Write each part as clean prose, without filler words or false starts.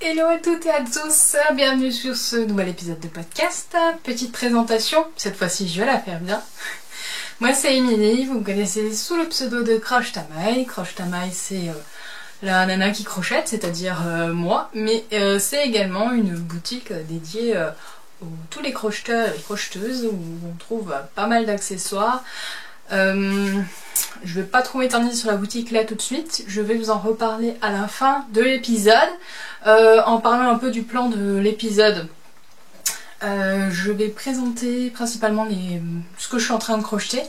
Hello à toutes et à tous, bienvenue sur ce nouvel épisode de podcast. Petite présentation, cette fois-ci je vais la faire bien. Moi c'est Émilie, vous me connaissez sous le pseudo de Croche Tamaï. Croche Tamaï c'est la nana qui crochette, c'est-à-dire moi, mais c'est également une boutique dédiée à tous les crocheteurs et crocheteuses où on trouve pas mal d'accessoires. Je vais pas trop m'éterniser sur la boutique là tout de suite, je vais vous en reparler à la fin de l'épisode. En parlant un peu du plan de l'épisode, je vais présenter principalement ce que je suis en train de crocheter.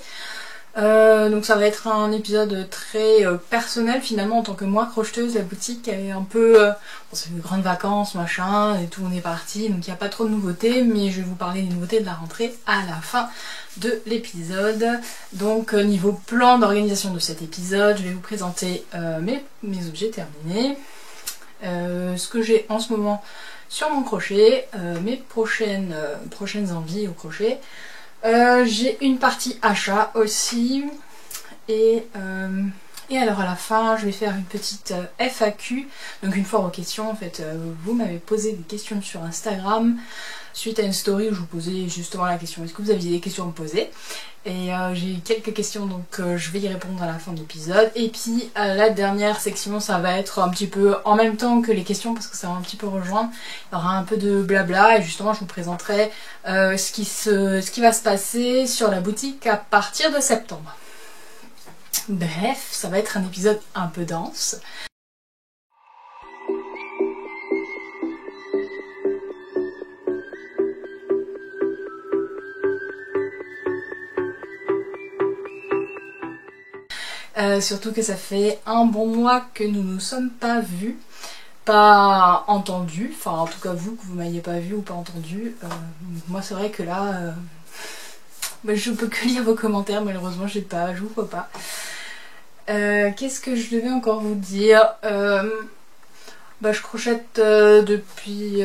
Donc ça va être un épisode très personnel finalement en tant que moi crocheteuse. La boutique est un peu... bon, c'est une grande vacances machin et tout, on est parti, donc il n'y a pas trop de nouveautés, mais je vais vous parler des nouveautés de la rentrée à la fin de l'épisode. Donc niveau plan d'organisation de cet épisode, je vais vous présenter mes objets terminés, ce que j'ai en ce moment sur mon crochet, mes prochaines envies au crochet. J'ai une partie achat aussi et alors à la fin je vais faire une petite FAQ, donc une foire aux questions. En fait vous m'avez posé des questions sur Instagram suite à une story où je vous posais justement la question est-ce que vous aviez des questions à me poser, et j'ai eu quelques questions, donc je vais y répondre à la fin de l'épisode. Et puis la dernière section ça va être un petit peu en même temps que les questions parce que ça va un petit peu rejoindre, il y aura un peu de blabla et justement je vous présenterai ce qui va se passer sur la boutique à partir de septembre. Bref, ça va être un épisode un peu dense. Surtout que ça fait un bon mois que nous ne nous sommes pas vus, pas entendus, enfin en tout cas vous, que vous m'ayez pas vu ou pas entendu. Moi c'est vrai que là, je peux que lire vos commentaires, malheureusement je vous vois pas. Qu'est-ce que je devais encore vous dire? Je crochette depuis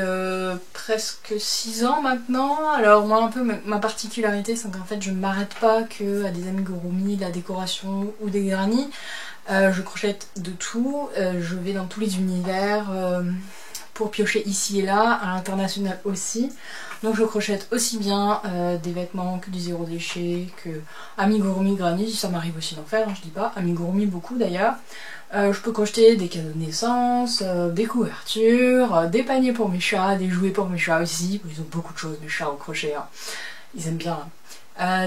presque 6 ans maintenant. Alors moi un peu ma particularité c'est qu'en fait je ne m'arrête pas que à des amigurumi, de la décoration ou des granny. Je crochette de tout, je vais dans tous les univers pour piocher ici et là, à l'international aussi. Donc je crochette aussi bien des vêtements que du zéro déchet, que amigurumi, granny, ça m'arrive aussi d'en faire, hein, je dis pas, amigurumi beaucoup d'ailleurs. Je peux crocheter des cadeaux de naissance, des couvertures, des paniers pour mes chats, des jouets pour mes chats aussi. Ils ont beaucoup de choses mes chats au crochet, hein. Ils aiment bien.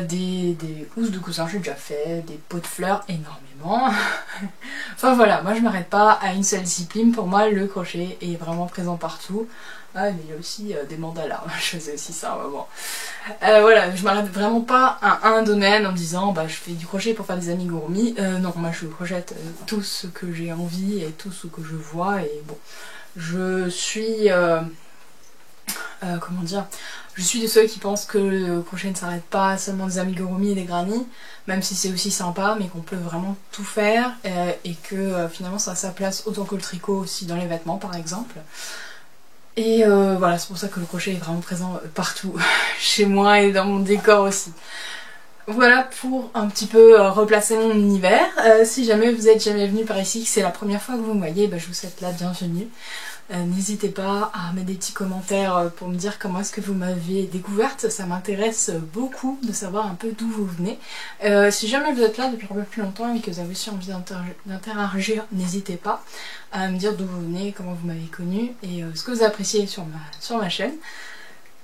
Des housses de coussins j'ai déjà fait, des pots de fleurs énormément. Enfin voilà, moi je m'arrête pas à une seule discipline, pour moi le crochet est vraiment présent partout. Ah mais il y a aussi des mandalas, je faisais aussi ça à un moment. Voilà, je m'arrête vraiment pas à un domaine en me disant je fais du crochet pour faire des amigurumi. Non, moi je crochette tout ce que j'ai envie et tout ce que je vois, et bon, je suis... comment dire, je suis de ceux qui pensent que le crochet ne s'arrête pas seulement des amigurumi et des granny, même si c'est aussi sympa, mais qu'on peut vraiment tout faire et que finalement ça a sa place autant que le tricot aussi dans les vêtements par exemple. Et voilà, c'est pour ça que le crochet est vraiment présent partout, chez moi et dans mon décor aussi. Voilà pour un petit peu replacer mon univers. Si jamais vous êtes jamais venu par ici, que c'est la première fois que vous me voyez, je vous souhaite la bienvenue. N'hésitez pas à mettre des petits commentaires pour me dire comment est-ce que vous m'avez découverte, ça m'intéresse beaucoup de savoir un peu d'où vous venez. Si jamais vous êtes là depuis un peu plus longtemps et que vous avez aussi envie d'interagir, n'hésitez pas à me dire d'où vous venez, comment vous m'avez connu et ce que vous appréciez sur ma chaîne.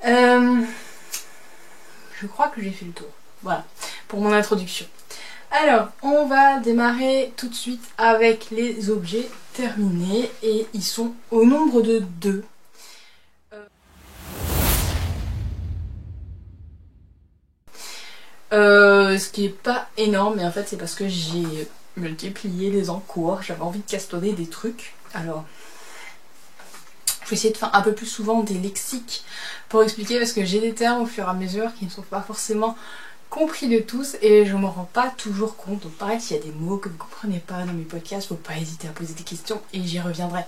Je crois que j'ai fait le tour, voilà, pour mon introduction. Alors, on va démarrer tout de suite avec les objets terminés et ils sont au nombre de 2. Ce qui est pas énorme, mais en fait c'est parce que j'ai multiplié les encours, j'avais envie de castonner des trucs. Alors, je vais essayer de faire un peu plus souvent des lexiques pour expliquer, parce que j'ai des termes au fur et à mesure qui ne sont pas forcément compris de tous et je m'en rends pas toujours compte. Donc pareil, s'il y a des mots que vous comprenez pas dans mes podcasts, faut pas hésiter à poser des questions et j'y reviendrai.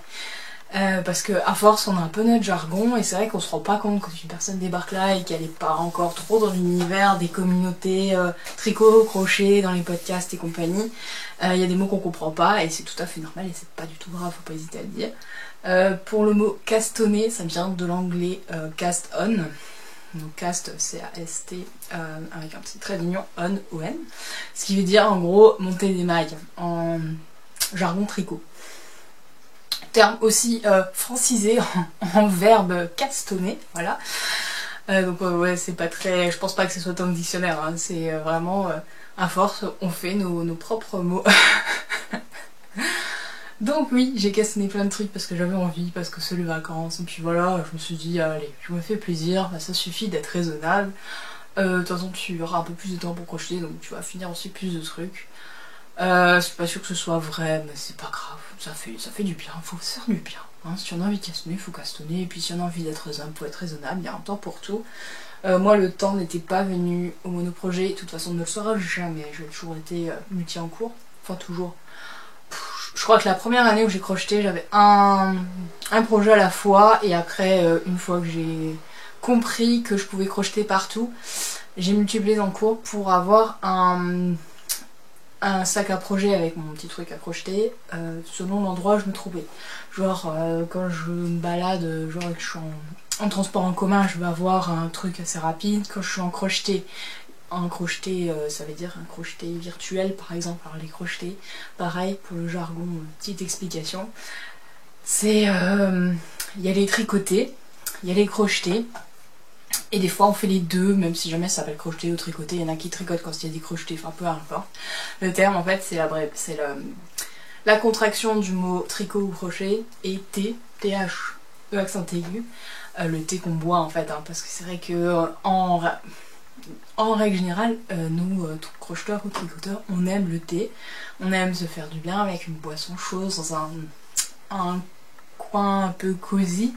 Parce que à force on a un peu notre jargon et c'est vrai qu'on se rend pas compte quand une personne débarque là et qu'elle est pas encore trop dans l'univers des communautés tricot, crochet, dans les podcasts et compagnie. Il y a des mots qu'on comprend pas et c'est tout à fait normal et c'est pas du tout grave, faut pas hésiter à le dire. Pour le mot castonner, ça vient de l'anglais cast on. Donc cast, C-A-S-T, avec un petit trait d'union, on, O-N. Ce qui veut dire en gros monter des mailles en jargon tricot. Terme aussi francisé en verbe castonner, voilà. Donc ouais, c'est pas très... Je pense pas que ce soit dans le dictionnaire, hein. C'est vraiment à force, on fait nos propres mots. Donc oui, j'ai castonné plein de trucs parce que j'avais envie, parce que c'est les vacances, et puis voilà, je me suis dit, allez, je me fais plaisir, bah, ça suffit d'être raisonnable. De toute façon, tu auras un peu plus de temps pour crocheter, donc tu vas finir aussi plus de trucs. C'est pas sûr que ce soit vrai, mais c'est pas grave, ça fait du bien, faut se faire du bien. Hein. Si on a envie de castonner, il faut castonner, et puis si on a envie d'être raisonnable, faut être raisonnable, il y a un temps pour tout. Moi, le temps n'était pas venu au monoprojet, de toute façon, ne le sera jamais, j'ai toujours été multi en cours, enfin toujours. Je crois que la première année où j'ai crocheté, j'avais un projet à la fois, et après, une fois que j'ai compris que je pouvais crocheter partout, j'ai multiplié en cours pour avoir un sac à projet avec mon petit truc à crocheter selon l'endroit où je me trouvais. Genre quand je me balade, genre que je suis en transport en commun, je vais avoir un truc assez rapide. Quand je suis en crocheté, ça veut dire un crocheté virtuel par exemple. Alors les crochetés, pareil pour le jargon, petite explication. C'est il y a les tricotés, il y a les crochetés. Et des fois on fait les deux, même si jamais ça s'appelle crocheter ou tricoter, il y en a qui tricotent quand il y a des crochetés, enfin peu importe. Le terme en fait c'est la contraction du mot tricot ou crochet et T, TH, E accent aigu, le thé qu'on boit en fait, hein, parce que c'est vrai que en règle générale, nous, crocheteurs ou tricoteurs, on aime le thé, on aime se faire du bien avec une boisson chaude dans un coin un peu cosy.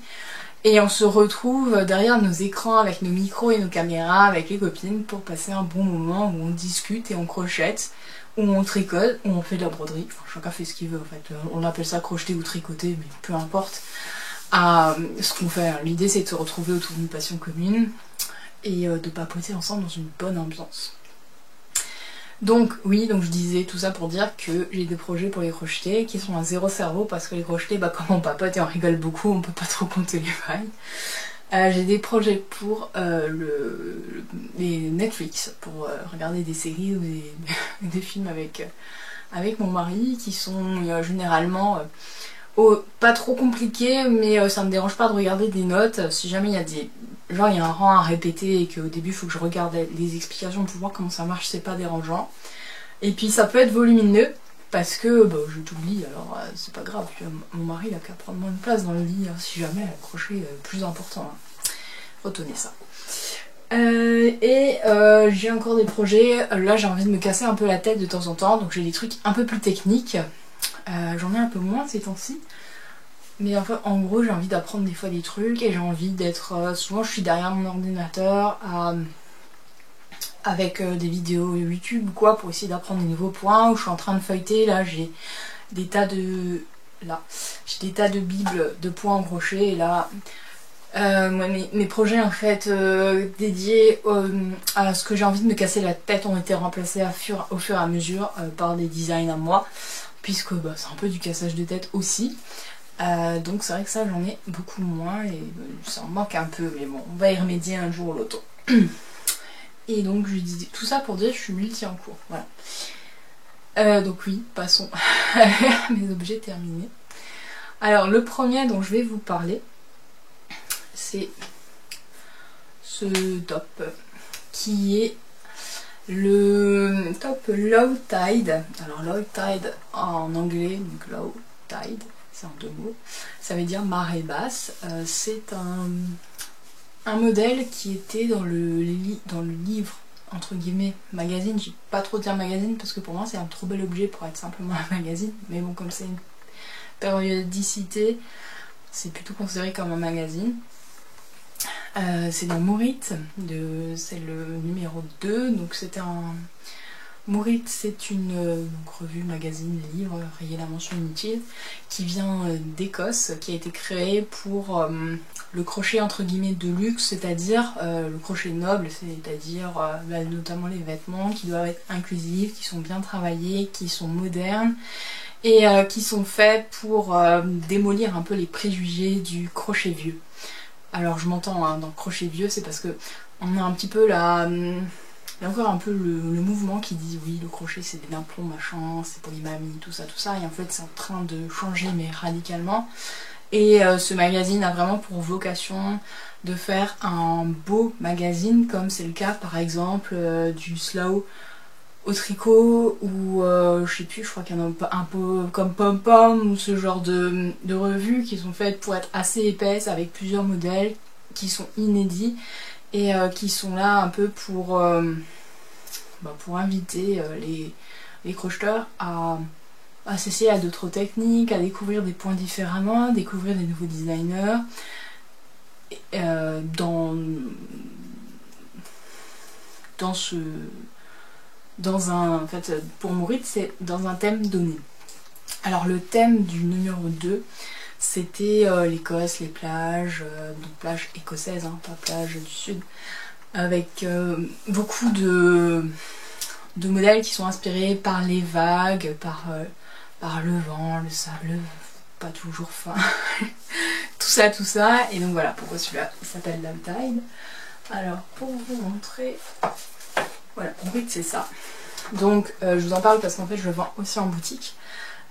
Et on se retrouve derrière nos écrans avec nos micros et nos caméras, avec les copines, pour passer un bon moment où on discute et on crochette, où on tricote, où on fait de la broderie. Enfin, chacun fait ce qu'il veut en fait. On appelle ça crocheter ou tricoter, mais peu importe ce qu'on fait. L'idée c'est de se retrouver autour d'une passion commune et de papoter ensemble dans une bonne ambiance. Donc oui, donc je disais tout ça pour dire que j'ai des projets pour les crochetés qui sont à zéro cerveau parce que les crochetés, bah comme on papote et on rigole beaucoup, on peut pas trop compter les mailles. J'ai des projets pour les Netflix, pour regarder des séries ou des films avec mon mari qui sont généralement pas trop compliqués, mais ça me dérange pas de regarder des notes. Si jamais il y a il y a un rang à répéter et qu'au début il faut que je regarde les explications pour voir comment ça marche, c'est pas dérangeant. Et puis ça peut être volumineux parce que bah, je t'oublie, alors c'est pas grave, mon mari il a qu'à prendre moins de place dans le lit, hein, si jamais le crochet est plus important. Hein. Retenez ça. J'ai encore des projets, là j'ai envie de me casser un peu la tête de temps en temps, donc j'ai des trucs un peu plus techniques. J'en ai un peu moins ces temps-ci. Mais enfin, en gros, j'ai envie d'apprendre des fois des trucs et j'ai envie d'être... souvent, je suis derrière mon ordinateur avec des vidéos YouTube ou quoi pour essayer d'apprendre des nouveaux points où je suis en train de feuilleter. Là, j'ai des tas de... j'ai des tas de bibles de points en crochet et là... mes projets en fait dédiés à ce que j'ai envie de me casser la tête ont été remplacés au fur et à mesure par des designs à moi, puisque bah, c'est un peu du cassage de tête aussi. Donc c'est vrai que ça j'en ai beaucoup moins et ça en manque un peu, mais bon, on va y remédier un jour ou l'autre. Et donc je disais tout ça pour dire que je suis multi en cours, voilà. Donc oui, passons à mes objets terminés. Alors le premier dont je vais vous parler, c'est ce top qui est le top Low Tide. Alors Low Tide en anglais, donc Low Tide, c'est en deux mots, ça veut dire marée basse. C'est un modèle qui était dans le livre, entre guillemets, magazine. J'ai pas trop dire magazine parce que pour moi c'est un trop bel objet pour être simplement un magazine, mais bon, comme c'est une périodicité, c'est plutôt considéré comme un magazine. C'est dans Mourit, c'est le numéro 2, donc c'était un... Mourit, c'est une revue, magazine, livre, rayé la mention inutile, qui vient d'Écosse, qui a été créée pour le crochet entre guillemets de luxe, c'est-à-dire le crochet noble, c'est-à-dire notamment les vêtements qui doivent être inclusifs, qui sont bien travaillés, qui sont modernes, et qui sont faits pour démolir un peu les préjugés du crochet vieux. Alors je m'entends hein, dans le crochet vieux, c'est parce que on a un petit peu la... Il y a encore un peu le mouvement qui dit oui le crochet c'est des plomb machin, c'est pour les mamies, tout ça, et en fait c'est en train de changer mais radicalement. Et ce magazine a vraiment pour vocation de faire un beau magazine comme c'est le cas par exemple du Slow au tricot ou je sais plus, je crois qu'il y en a un peu comme Pom Pom ou ce genre de revues qui sont faites pour être assez épaisses avec plusieurs modèles qui sont inédits et qui sont là un peu pour inviter les crocheteurs à s'essayer à d'autres techniques, à découvrir des points différemment, à découvrir des nouveaux designers en fait, pour Mourit, c'est dans un thème donné. Alors le thème du numéro 2, c'était l'Écosse, les plages, donc plages écossaises, hein, pas plages du sud, avec beaucoup de modèles qui sont inspirés par les vagues, par le vent, le sable, pas toujours fin, tout ça, et donc voilà pourquoi celui-là il s'appelle Love Tide. Alors pour vous montrer, voilà, en fait c'est ça. Donc je vous en parle parce qu'en fait je le vends aussi en boutique.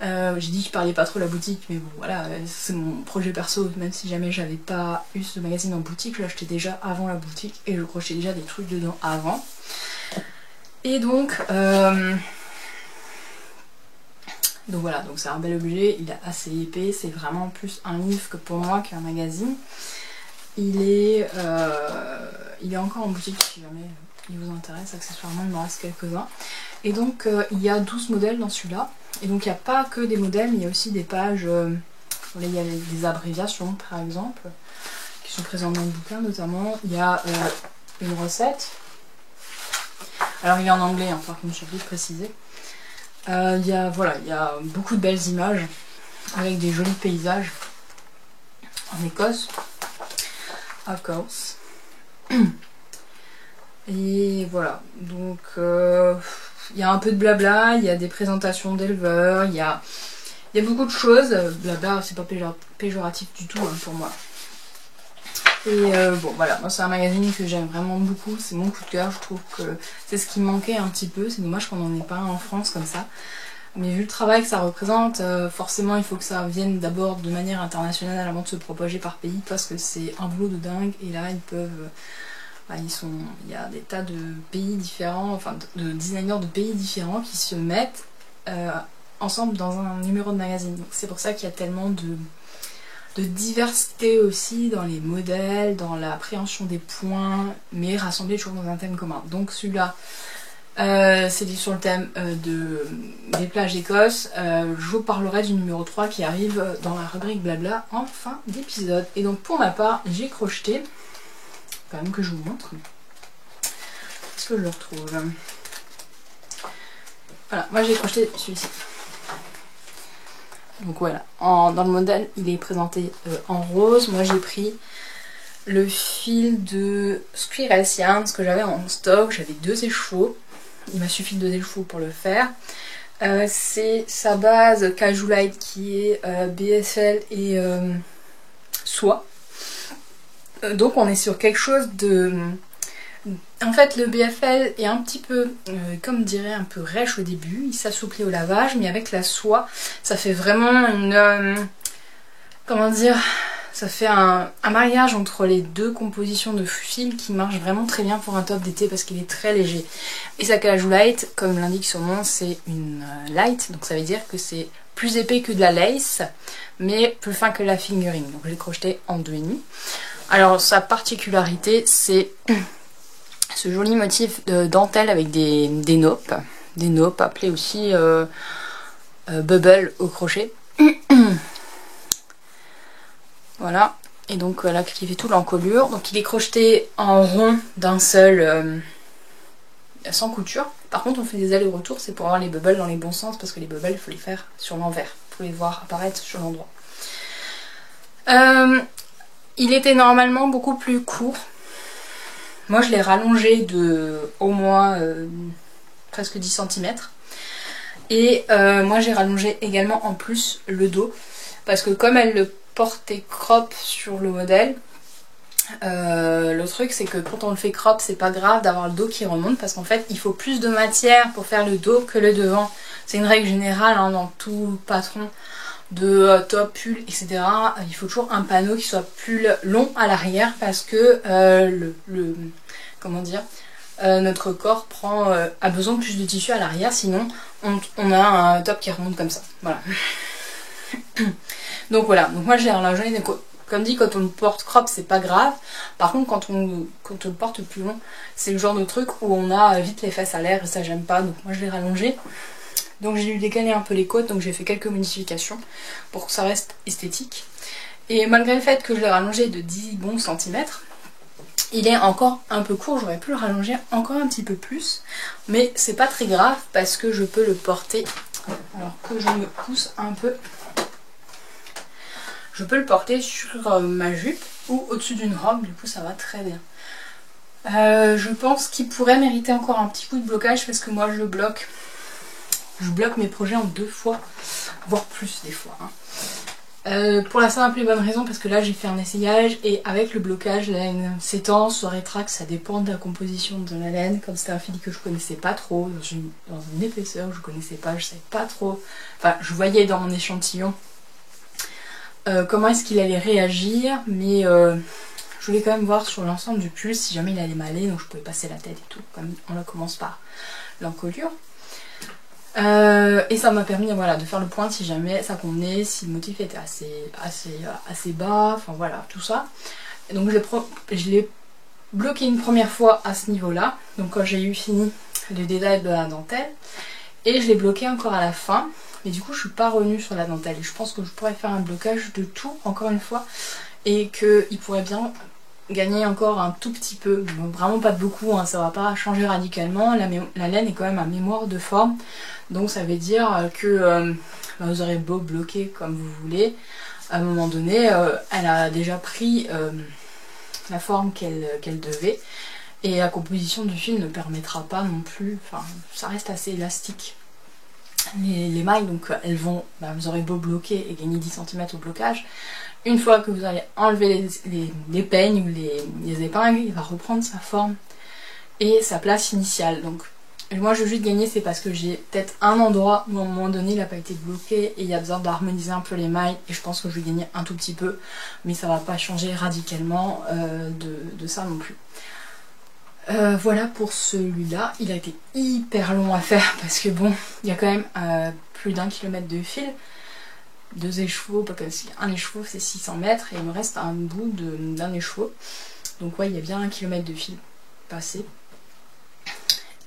J'ai dit que je parlais pas trop de la boutique, mais bon voilà, c'est mon projet perso, même si jamais j'avais pas eu ce magazine en boutique, je l'achetais déjà avant la boutique et je crochetais déjà des trucs dedans avant. Et donc voilà, donc c'est un bel objet, il est assez épais, c'est vraiment plus un livre que pour moi qu'un magazine. Il est encore en boutique si jamais il vous intéresse, accessoirement il m'en reste quelques-uns. Et donc il y a 12 modèles dans celui-là, et donc il n'y a pas que des modèles, mais il y a aussi des pages, là il y a des abréviations par exemple, qui sont présentes dans le bouquin notamment. Il y a une recette, alors il est en anglais, hein, par contre je suis obligée de préciser. Il y a beaucoup de belles images avec des jolis paysages en Écosse, of course. Et voilà, donc il y a un peu de blabla, il y a des présentations d'éleveurs, il y a beaucoup de choses. Blabla, c'est pas péjoratif du tout hein, pour moi. Et bon voilà, moi c'est un magazine que j'aime vraiment beaucoup, c'est mon coup de cœur, je trouve que c'est ce qui me manquait un petit peu, c'est dommage qu'on n'en ait pas un en France comme ça. Mais vu le travail que ça représente, forcément il faut que ça vienne d'abord de manière internationale avant de se propager par pays, parce que c'est un boulot de dingue, et là ils peuvent... il y a des tas de pays différents, enfin de designers de pays différents qui se mettent ensemble dans un numéro de magazine. Donc c'est pour ça qu'il y a tellement de diversité aussi dans les modèles, dans l'appréhension des points, mais rassemblés toujours dans un thème commun. Donc celui-là, c'est sur le thème des plages d'Écosse. Je vous parlerai du numéro 3 qui arrive dans la rubrique blabla en fin d'épisode. Et donc pour ma part, j'ai crocheté, quand même que je vous montre. Est-ce que je le retrouve? Voilà, moi j'ai crocheté celui-ci. Donc voilà, dans le modèle il est présenté en rose. Moi j'ai pris le fil de Squirrel Yarns que j'avais en stock. J'avais 2 écheveaux, il m'a suffi de 2 écheveaux pour le faire. C'est sa base Casualite qui est BFL et soie. Donc on est sur quelque chose de... En fait le BFL est un petit peu, comme dirait un peu rêche au début, il s'assouplit au lavage, mais avec la soie, ça fait vraiment une... comment dire, ça fait un mariage entre les 2 compositions de fil qui marche vraiment très bien pour un top d'été parce qu'il est très léger. Et sa Casualite, comme l'indique son nom, c'est une light, donc ça veut dire que c'est plus épais que de la lace, mais plus fin que la fingering. Donc je l'ai crocheté en 2,5. Alors sa particularité, c'est ce joli motif de dentelle avec des naupes appelées aussi bubble au crochet. Voilà, et donc là qui fait tout l'encolure. Donc il est crocheté en rond d'un seul, sans couture. Par contre on fait des allers-retours, c'est pour avoir les bubbles dans les bons sens, parce que les bubbles il faut les faire sur l'envers, il faut les voir apparaître sur l'endroit. Il était normalement beaucoup plus court. Moi je l'ai rallongé de au moins presque 10 cm. Et moi j'ai rallongé également en plus le dos, parce que comme elle le portait crop sur le modèle, le truc c'est que quand on le fait crop, c'est pas grave d'avoir le dos qui remonte, parce qu'en fait il faut plus de matière pour faire le dos que le devant. C'est une règle générale hein, dans tout patron de top, pull, etc. Il faut toujours un panneau qui soit plus long à l'arrière, parce que comment dire, notre corps a besoin de plus de tissu à l'arrière, sinon on a un top qui remonte comme ça. Voilà. Donc voilà, donc moi j'ai un lingerie, comme dit, quand on le porte crop c'est pas grave. Par contre quand on le porte plus long, c'est le genre de truc où on a vite les fesses à l'air et ça j'aime pas, donc moi je l'ai rallongé. Donc j'ai dû décaler un peu les côtes, donc j'ai fait quelques modifications pour que ça reste esthétique. Et malgré le fait que je l'ai rallongé de 10 bons centimètres, il est encore un peu court, j'aurais pu le rallonger encore un petit peu plus. Mais c'est pas très grave parce que je peux le porter, alors que je me pousse un peu. Je peux le porter sur ma jupe ou au-dessus d'une robe, du coup ça va très bien. Je pense qu'il pourrait mériter encore un petit coup de blocage parce que moi je bloque mes projets en 2 fois, voire plus des fois. Hein. Pour la simple et bonne raison, parce que là j'ai fait un essayage et avec le blocage la laine s'étend, se rétracte, ça dépend de la composition de la laine. Comme c'était un fil que je connaissais pas trop, dans une épaisseur que je connaissais pas, je savais pas trop, enfin je voyais dans mon échantillon comment est-ce qu'il allait réagir, mais je voulais quand même voir sur l'ensemble du pull si jamais il allait m'aller, donc je pouvais passer la tête et tout, comme on commence par l'encolure. Et ça m'a permis voilà, de faire le point si jamais ça convenait, si le motif était assez bas, enfin voilà, tout ça. Et donc je l'ai bloqué une première fois à ce niveau-là, donc quand j'ai eu fini le détail de la dentelle, et je l'ai bloqué encore à la fin, mais du coup je suis pas revenue sur la dentelle. Et je pense que je pourrais faire un blocage de tout encore une fois, et qu'il pourrait bien gagner encore un tout petit peu, vraiment pas de beaucoup, hein, ça va pas changer radicalement. La laine est quand même à mémoire de forme, donc ça veut dire que vous aurez beau bloquer comme vous voulez, à un moment donné elle a déjà pris la forme qu'elle devait, et la composition du fil ne permettra pas non plus, enfin ça reste assez élastique. Les mailles, donc elles vont, vous aurez beau bloquer et gagner 10 cm au blocage, une fois que vous allez enlever les peignes ou les épingles, il va reprendre sa forme et sa place initiale. Donc moi je veux juste gagner, c'est parce que j'ai peut-être un endroit où à un moment donné il n'a pas été bloqué et il y a besoin d'harmoniser un peu les mailles, et je pense que je vais gagner un tout petit peu, mais ça va pas changer radicalement de ça non plus. Voilà pour celui-là, il a été hyper long à faire parce que bon, il y a quand même plus d'1 kilomètre de fil, 2 écheveaux, pas comme si un écheveau c'est 600 mètres et il me reste un bout d'un écheveau, donc ouais il y a bien 1 kilomètre de fil passé.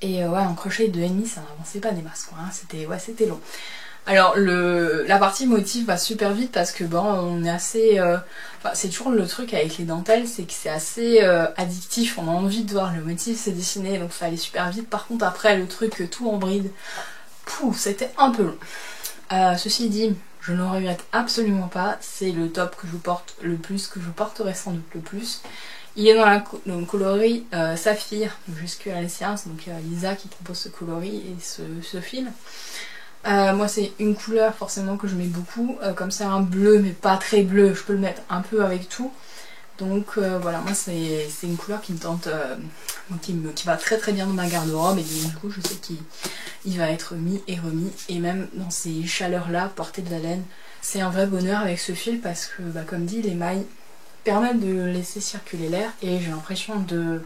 Et ouais, en crochet de 2,5 ça n'avançait pas des masses quoi, hein. C'était long. Alors la partie motif va super vite parce que bon, on est assez... enfin, c'est toujours le truc avec les dentelles, c'est que c'est assez addictif, on a envie de voir le motif se dessiner, donc ça allait super vite. Par contre après le truc tout en bride, c'était un peu long. Ceci dit, je ne le regrette absolument pas, c'est le top que je porte le plus, que je porterai sans doute le plus. Il est dans le coloris saphir, jusqu'à la séance, donc Lisa qui propose ce coloris et ce fil. Moi c'est une couleur forcément que je mets beaucoup, comme c'est un bleu mais pas très bleu, je peux le mettre un peu avec tout. Donc voilà, moi c'est une couleur qui me tente, qui va très très bien dans ma garde-robe, et du coup je sais qu'il va être mis et remis, et même dans ces chaleurs là, porter de la laine, c'est un vrai bonheur avec ce fil parce que comme dit, les mailles permettent de laisser circuler l'air et j'ai l'impression de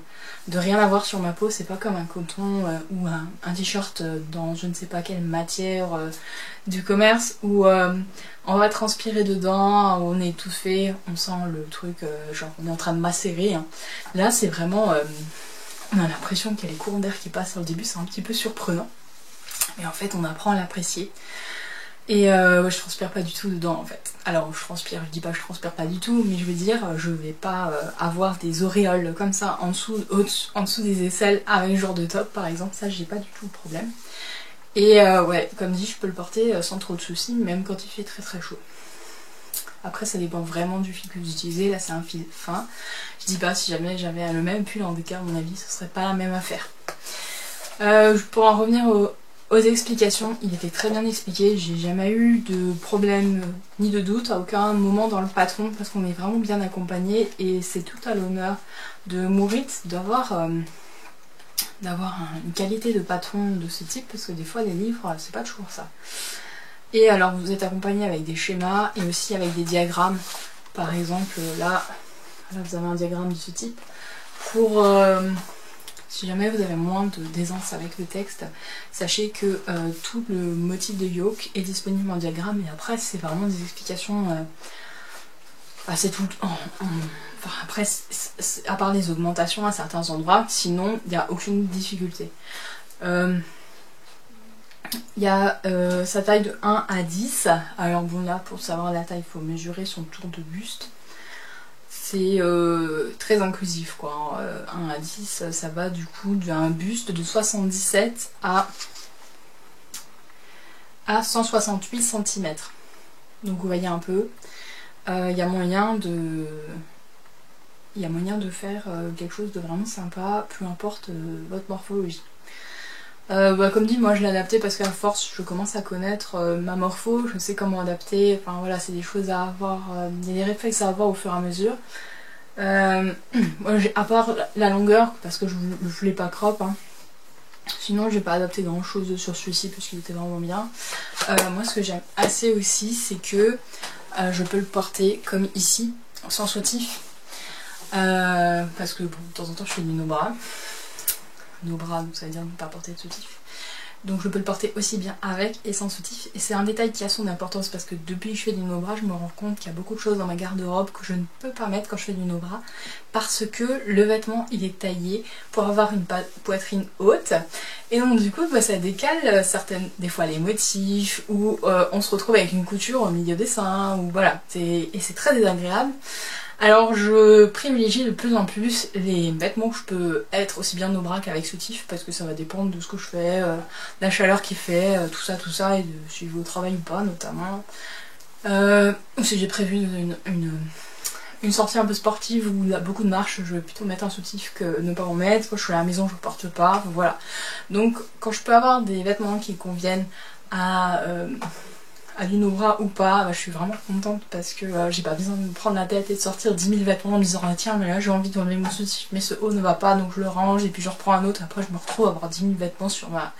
rien avoir sur ma peau. C'est pas comme un coton ou un t-shirt dans je ne sais pas quelle matière du commerce où on va transpirer dedans, on est étouffé, on sent le truc, genre on est en train de macérer, hein. Là c'est vraiment, on a l'impression qu'il y a les courants d'air qui passent au début, c'est un petit peu surprenant, mais en fait on apprend à l'apprécier. Et je transpire pas du tout dedans en fait. Alors je dis pas que je transpire pas du tout, mais je veux dire, je vais pas avoir des auréoles comme ça en dessous des aisselles avec le genre de top par exemple, ça j'ai pas du tout le problème. Et ouais, comme dit, je peux le porter sans trop de soucis, même quand il fait très très chaud. Après ça dépend vraiment du fil que vous utilisez, là c'est un fil fin. Je dis pas, si jamais j'avais le même pull, en tout cas à mon avis ce serait pas la même affaire. Pour en revenir aux explications, il était très bien expliqué, j'ai jamais eu de problème ni de doute à aucun moment dans le patron parce qu'on est vraiment bien accompagné et c'est tout à l'honneur de Mourit d'avoir une qualité de patron de ce type parce que des fois les livres c'est pas toujours ça. Et alors vous êtes accompagné avec des schémas et aussi avec des diagrammes. Par exemple là vous avez un diagramme de ce type pour si jamais vous avez moins d'aisance avec le texte, sachez que tout le motif de yoke est disponible en diagramme et après c'est vraiment des explications c'est tout enfin, après à part les augmentations à certains endroits, sinon il n'y a aucune difficulté. Il y a sa taille de 1 à 10. Alors bon là pour savoir la taille il faut mesurer son tour de buste. C'est très inclusif quoi. 1 à 10 ça va du coup d'un buste de 77 à 168 cm. Donc vous voyez un peu. Il y a moyen de faire quelque chose de vraiment sympa, peu importe votre morphologie. Comme dit, moi je l'ai adapté parce qu'à force je commence à connaître ma morpho, je sais comment adapter, enfin voilà, c'est des choses à avoir, il y a des réflexes à avoir au fur et à mesure. Moi, à part la longueur, parce que je ne voulais pas crop, hein. Sinon j'ai pas adapté grand chose sur celui-ci parce qu'il était vraiment bien. Moi ce que j'aime assez aussi c'est que je peux le porter comme ici, sans soutif. Parce que bon, de temps en temps je fais du no-bras. No-bras, donc ça veut dire ne pas porter de soutif. Donc je peux le porter aussi bien avec et sans soutif. Et c'est un détail qui a son importance parce que depuis que je fais du no-bras, je me rends compte qu'il y a beaucoup de choses dans ma garde-robe que je ne peux pas mettre quand je fais du no-bras. Parce que le vêtement il est taillé pour avoir une poitrine haute. Et donc du coup ça décale des fois les motifs ou on se retrouve avec une couture au milieu des seins. Ou voilà. Et c'est très désagréable. Alors je privilégie de plus en plus les vêtements que je peux être aussi bien no bras qu'avec soutif parce que ça va dépendre de ce que je fais, de la chaleur qu'il fait, tout ça et de si je vais au travail ou pas notamment. Ou si j'ai prévu une sortie un peu sportive où il y a beaucoup de marches, je vais plutôt mettre un soutif que ne pas en mettre. Quand je suis à la maison je ne porte pas, voilà. Donc quand je peux avoir des vêtements qui conviennent à du no-bras ou pas, je suis vraiment contente parce que j'ai pas besoin de me prendre la tête et de sortir 10 000 vêtements en me disant tiens mais là j'ai envie d'enlever mon soutif mais ce haut ne va pas donc je le range et puis je reprends un autre, après je me retrouve à avoir 10 000 vêtements sur la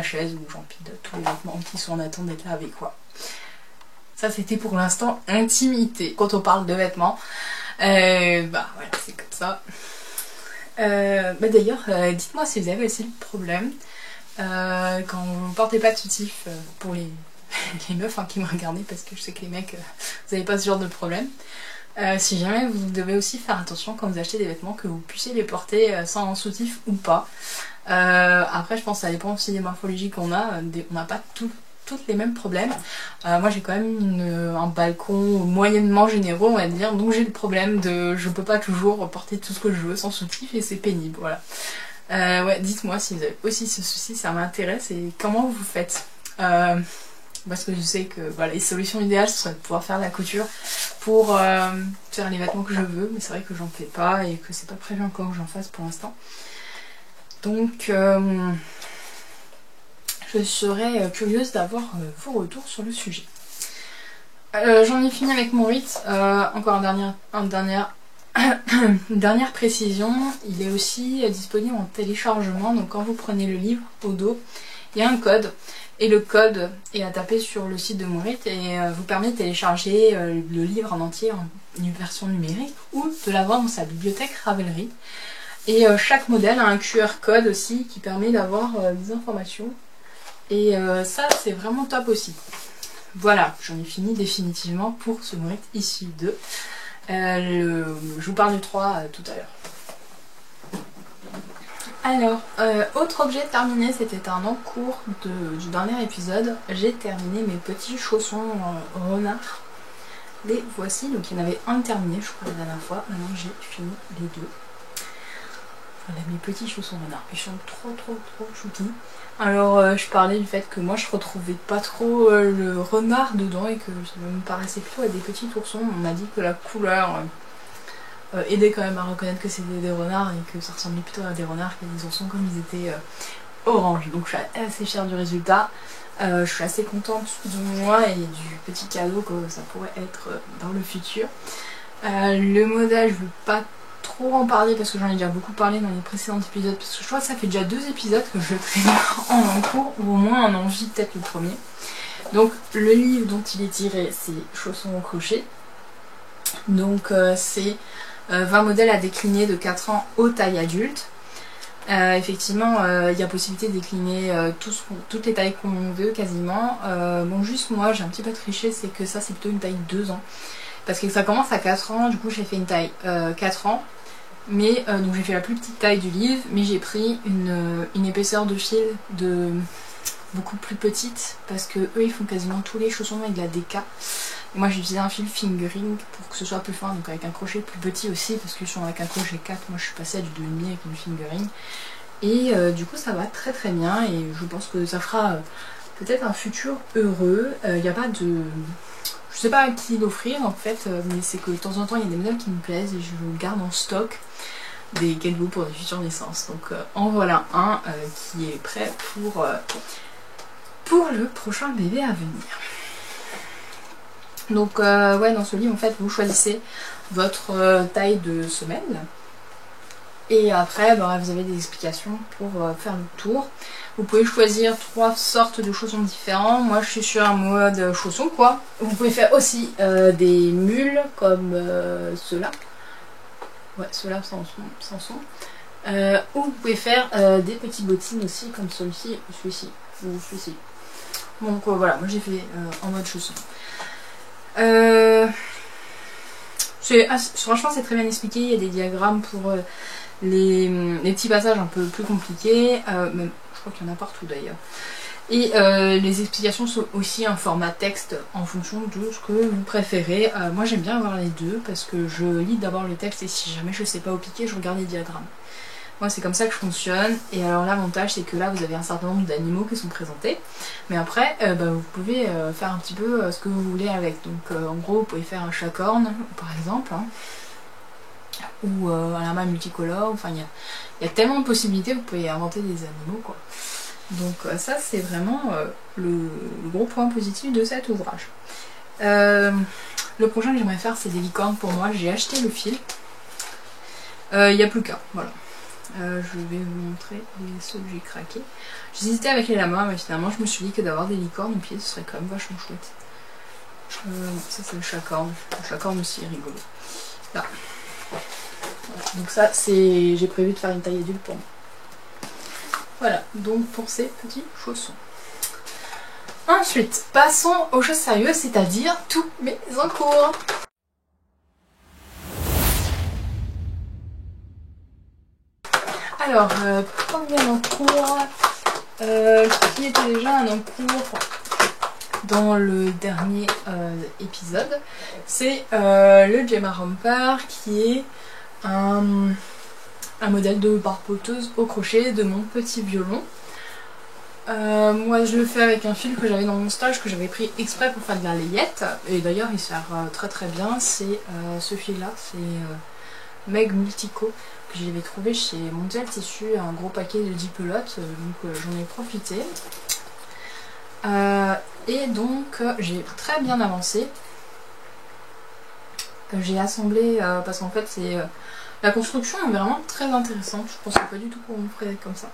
chaise où j'empile tous les vêtements qui sont en attente d'être lavés quoi. Ça c'était pour l'instant intimité. Quand on parle de vêtements, voilà c'est comme ça. D'ailleurs dites-moi si vous avez aussi le problème quand vous ne portez pas de soutif pour les meufs qui me regardent parce que je sais que les mecs vous n'avez pas ce genre de problème. Si jamais vous devez aussi faire attention quand vous achetez des vêtements que vous puissiez les porter sans soutif ou pas. Après je pense que ça dépend aussi des morphologies qu'on a, on n'a pas toutes les mêmes problèmes. Moi j'ai quand même un balcon moyennement généreux on va dire, donc j'ai le problème de je peux pas toujours porter tout ce que je veux sans soutif et c'est pénible, voilà. Ouais, dites-moi si vous avez aussi ce souci, ça m'intéresse et comment vous faites. Parce que je sais que voilà, les solutions idéales ce serait de pouvoir faire la couture pour faire les vêtements que je veux, mais c'est vrai que j'en fais pas et que c'est pas prévu encore que j'en fasse pour l'instant. Donc je serais curieuse d'avoir vos retours sur le sujet. J'en ai fini avec mon rite, encore une dernière précision, il est aussi disponible en téléchargement, donc quand vous prenez le livre au dos, il y a un code, et le code est à taper sur le site de Mourit et vous permet de télécharger le livre en entier en une version numérique ou de l'avoir dans sa bibliothèque Ravelry. Et chaque modèle a un QR code aussi qui permet d'avoir des informations, et ça c'est vraiment top aussi. Voilà, j'en ai fini définitivement pour ce Mourit issu 2. Je vous parle du 3 tout à l'heure. Alors, autre objet terminé, c'était un encours du dernier épisode. J'ai terminé mes petits chaussons renards. Les voici, donc il y en avait un terminé, je crois, la dernière fois. Maintenant j'ai fini les deux. Voilà mes petits chaussons renards. Ils sont trop choutis. Alors je parlais du fait que moi je retrouvais pas trop le renard dedans et que ça me paraissait plutôt à des petits oursons. On m'a dit que la couleur aidait quand même à reconnaître que c'était des renards et que ça ressemblait plutôt à des renards qu'à des oursons comme ils étaient orange. Donc je suis assez fière du résultat. Je suis assez contente de moi et du petit cadeau que ça pourrait être dans le futur. Le modèle, je ne veux pas trop en parler parce que j'en ai déjà beaucoup parlé dans les précédents épisodes, parce que je crois que ça fait déjà 2 épisodes que je le traîne en cours, ou au moins en envie, peut-être le premier. Donc le livre dont il est tiré, c'est Chaussons au crochet. Donc c'est 20 modèles à décliner de 4 ans aux tailles adultes. Effectivement, il y a possibilité de décliner toutes les tailles qu'on veut quasiment. Bon, juste moi, j'ai un petit peu triché, c'est que ça, c'est plutôt une taille 2 ans. Parce que ça commence à 4 ans, du coup, j'ai fait une taille 4 ans. Mais donc j'ai fait la plus petite taille du livre, mais j'ai pris une épaisseur de fil de beaucoup plus petite, parce que eux, ils font quasiment tous les chaussons avec de la DK. Moi j'ai utilisé un fil fingering pour que ce soit plus fin, donc avec un crochet plus petit aussi, parce que je suis avec un crochet 4, moi je suis passée à du 2,5 avec une fingering. Et du coup ça va très très bien, et je pense que ça fera peut-être un futur heureux. Il n'y a pas de... Je sais pas à qui l'offrir en fait, mais c'est que de temps en temps il y a des modèles qui me plaisent et je garde en stock des cadeaux pour des futures naissances. Donc en voilà un qui est prêt pour le prochain bébé à venir. Donc ouais, dans ce livre en fait vous choisissez votre taille de semelle et après bah, vous avez des explications pour faire le tour. Vous pouvez choisir 3 sortes de chaussons différents. Moi je suis sur un mode chausson quoi. Vous pouvez faire aussi des mules comme ceux-là. Ouais, ceux-là sans son. Ou vous pouvez faire des petites bottines aussi comme celui-ci ou celui-ci. Ou celui-ci. Donc voilà, moi j'ai fait en mode chausson. Franchement c'est très bien expliqué, il y a des diagrammes pour les petits passages un peu plus compliqués, même, je crois qu'il y en a partout d'ailleurs. Et les explications sont aussi en format texte en fonction de ce que vous préférez. Moi j'aime bien avoir les deux parce que je lis d'abord le texte et si jamais je sais pas où cliquer, je regarde les diagrammes. Moi c'est comme ça que je fonctionne, et alors l'avantage c'est que là vous avez un certain nombre d'animaux qui sont présentés, mais après bah, vous pouvez faire un petit peu ce que vous voulez avec. Donc en gros vous pouvez faire un chacorne par exemple, hein, ou un lama multicolore, enfin il y a tellement de possibilités, vous pouvez inventer des animaux quoi. Donc ça c'est vraiment le gros point positif de cet ouvrage. Le prochain que j'aimerais faire c'est des licornes pour moi, j'ai acheté le fil, il n'y a plus qu'un, voilà. Je vais vous montrer ceux que j'ai craqués. J'hésitais avec les lamas, mais finalement je me suis dit que d'avoir des licornes au pied ce serait quand même vachement chouette. Ça c'est le chacorne. Le chacorne aussi est rigolo. Là. Voilà. Donc ça c'est... j'ai prévu de faire une taille adulte pour moi. Voilà, donc pour ces petits chaussons. Ensuite, passons aux choses sérieuses, c'est-à-dire tous mes encours. Alors, premier encours, qui était déjà un encours dans le dernier épisode, c'est le Gemma Romper qui est un modèle de barboteuse au crochet de mon petit violon. Moi je le fais avec un fil que j'avais dans mon stage, que j'avais pris exprès pour faire de la layette, et d'ailleurs il sert très très bien. C'est ce fil là, c'est Meg Multico, que j'avais trouvé chez Mondial Tissu, un gros paquet de 10 pelotes, donc j'en ai profité. Et donc j'ai très bien avancé. J'ai assemblé, parce qu'en fait c'est la construction est vraiment très intéressante, je pensais pas du tout qu'on ferait comme ça.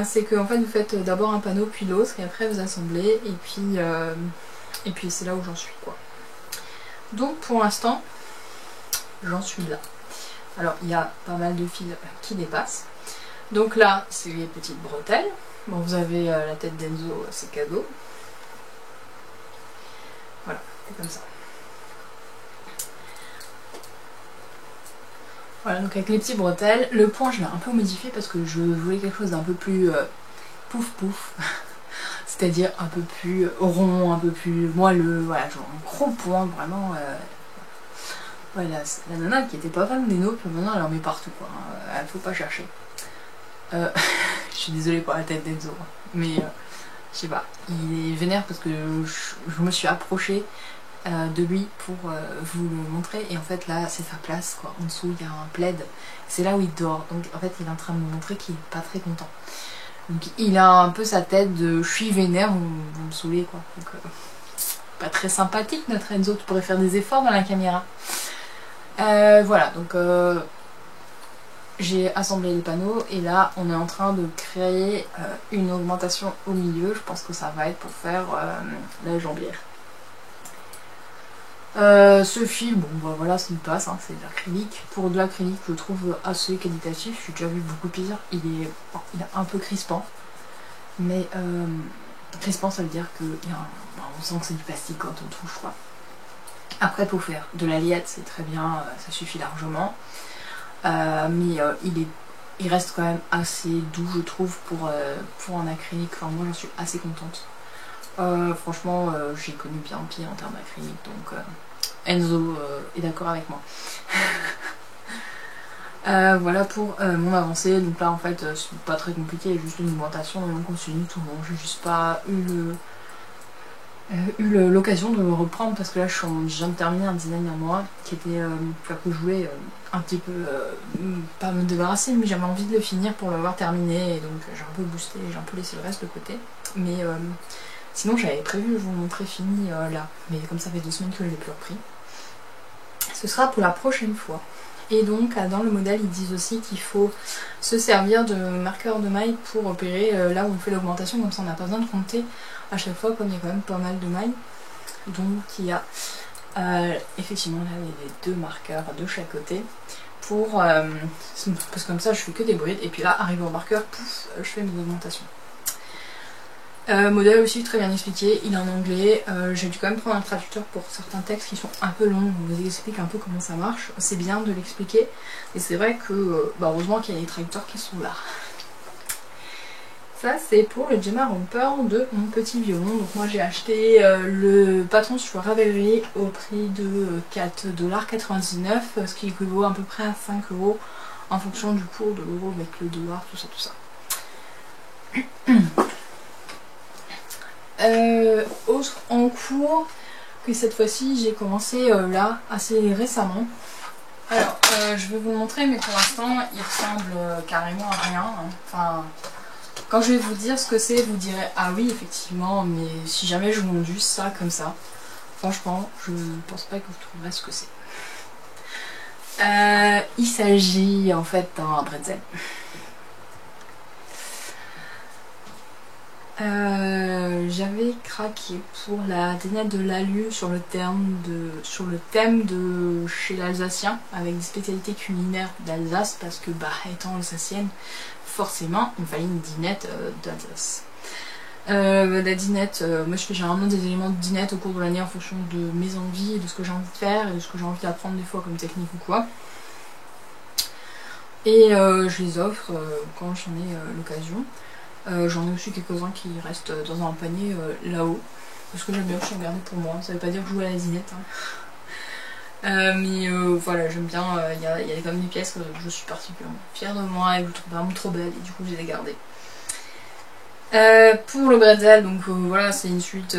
C'est que en fait vous faites d'abord un panneau puis l'autre et après vous assemblez, et puis c'est là où j'en suis quoi. Donc pour l'instant j'en suis là. Alors il y a pas mal de fils qui dépassent. Donc là c'est les petites bretelles. Bon, vous avez la tête d'Enzo, c'est cadeau. Voilà, c'est comme ça. Voilà, donc avec les petits bretelles, le point je l'ai un peu modifié parce que je voulais quelque chose d'un peu plus pouf pouf, c'est-à-dire un peu plus rond, un peu plus moelleux, voilà, genre un gros point vraiment. Voilà, la nana qui était pas fan des nôtres, maintenant elle en met partout quoi, elle faut pas chercher. Je suis désolée pour la tête d'Enzo, mais je sais pas, il est vénère parce que je me suis approchée de lui pour vous le montrer, et en fait là c'est sa place quoi, en dessous il y a un plaid, c'est là où il dort, donc en fait il est en train de me montrer qu'il est pas très content. Donc il a un peu sa tête de je suis vénère, vous me saoulez quoi. Donc, pas très sympathique notre Enzo, tu pourrais faire des efforts dans la caméra. Voilà, donc j'ai assemblé les panneaux et là on est en train de créer une augmentation au milieu. Je pense que ça va être pour faire la jambière. Ce fil, bon bah voilà, ça me passe, hein, c'est de l'acrylique. Pour de l'acrylique, je le trouve assez qualitatif. J'ai déjà vu beaucoup pire. Il est un peu crispant, mais crispant, ça veut dire que on sent que c'est du plastique quand on touche, quoi. Après, pour faire de l'alliette, c'est très bien, ça suffit largement. Mais il reste quand même assez doux, je trouve, pour un acrylique. Enfin, moi, j'en suis assez contente. Franchement, j'ai connu bien pire en termes d'acrylique, donc Enzo est d'accord avec moi. Voilà pour mon avancée. Donc là, en fait, c'est pas très compliqué, il y a juste une augmentation et on continue tout le long. J'ai juste pas eu l'occasion de le reprendre parce que là, je viens de terminer un design à moi qui était que je voulais un petit peu pas me débarrasser, mais j'avais envie de le finir pour l'avoir terminé et donc j'ai un peu boosté, j'ai un peu laissé le reste de côté. Mais sinon, j'avais prévu de vous montrer fini là, mais comme ça fait 2 semaines que je l'ai plus repris. Ce sera pour la prochaine fois. Et donc dans le modèle ils disent aussi qu'il faut se servir de marqueur de maille pour opérer là où on fait l'augmentation, comme ça on n'a pas besoin de compter à chaque fois, comme il y a quand même pas mal de mailles. Donc il y a effectivement là les 2 marqueurs de chaque côté pour parce que comme ça je fais que des brides et puis là arrivé au marqueur, pouf, je fais mes augmentations. Modèle aussi très bien expliqué, il est en anglais, j'ai dû quand même prendre un traducteur pour certains textes qui sont un peu longs, on vous explique un peu comment ça marche, c'est bien de l'expliquer, et c'est vrai que heureusement qu'il y a des traducteurs qui sont là. Ça c'est pour le Gemma Romper de mon petit violon, donc moi j'ai acheté le patron sur Ravelry au prix de 4,99$, ce qui équivaut à peu près à 5€ en fonction du cours de l'euro avec le dollar, tout ça. Autre en cours que cette fois-ci j'ai commencé là assez récemment. Alors je vais vous le montrer, mais pour l'instant il ressemble carrément à rien, hein. Enfin, quand je vais vous dire ce que c'est, vous direz ah oui effectivement, mais si jamais je vous montre juste ça comme ça, franchement je pense pas que vous trouverez ce que c'est. Il s'agit en fait d'un bretzel. J'avais craqué pour la dinette de l'Alu sur le thème de chez l'Alsacien, avec des spécialités culinaires d'Alsace, parce que étant alsacienne, forcément il me fallait une dinette d'Alsace. La dinette, moi je fais généralement des éléments de dinette au cours de l'année en fonction de mes envies et de ce que j'ai envie de faire et de ce que j'ai envie d'apprendre des fois comme technique ou quoi. Et je les offre quand j'en ai l'occasion. J'en ai aussi quelques-uns qui restent dans un panier là-haut, parce que j'aime bien aussi regarder pour moi. Ça veut pas dire que je joue à la dinette, hein. Mais voilà, j'aime bien, il y a quand même des pièces que je suis particulièrement fière de moi et que je trouve vraiment trop belles, et du coup je les ai gardées. Pour le bretzel, donc voilà, c'est une suite,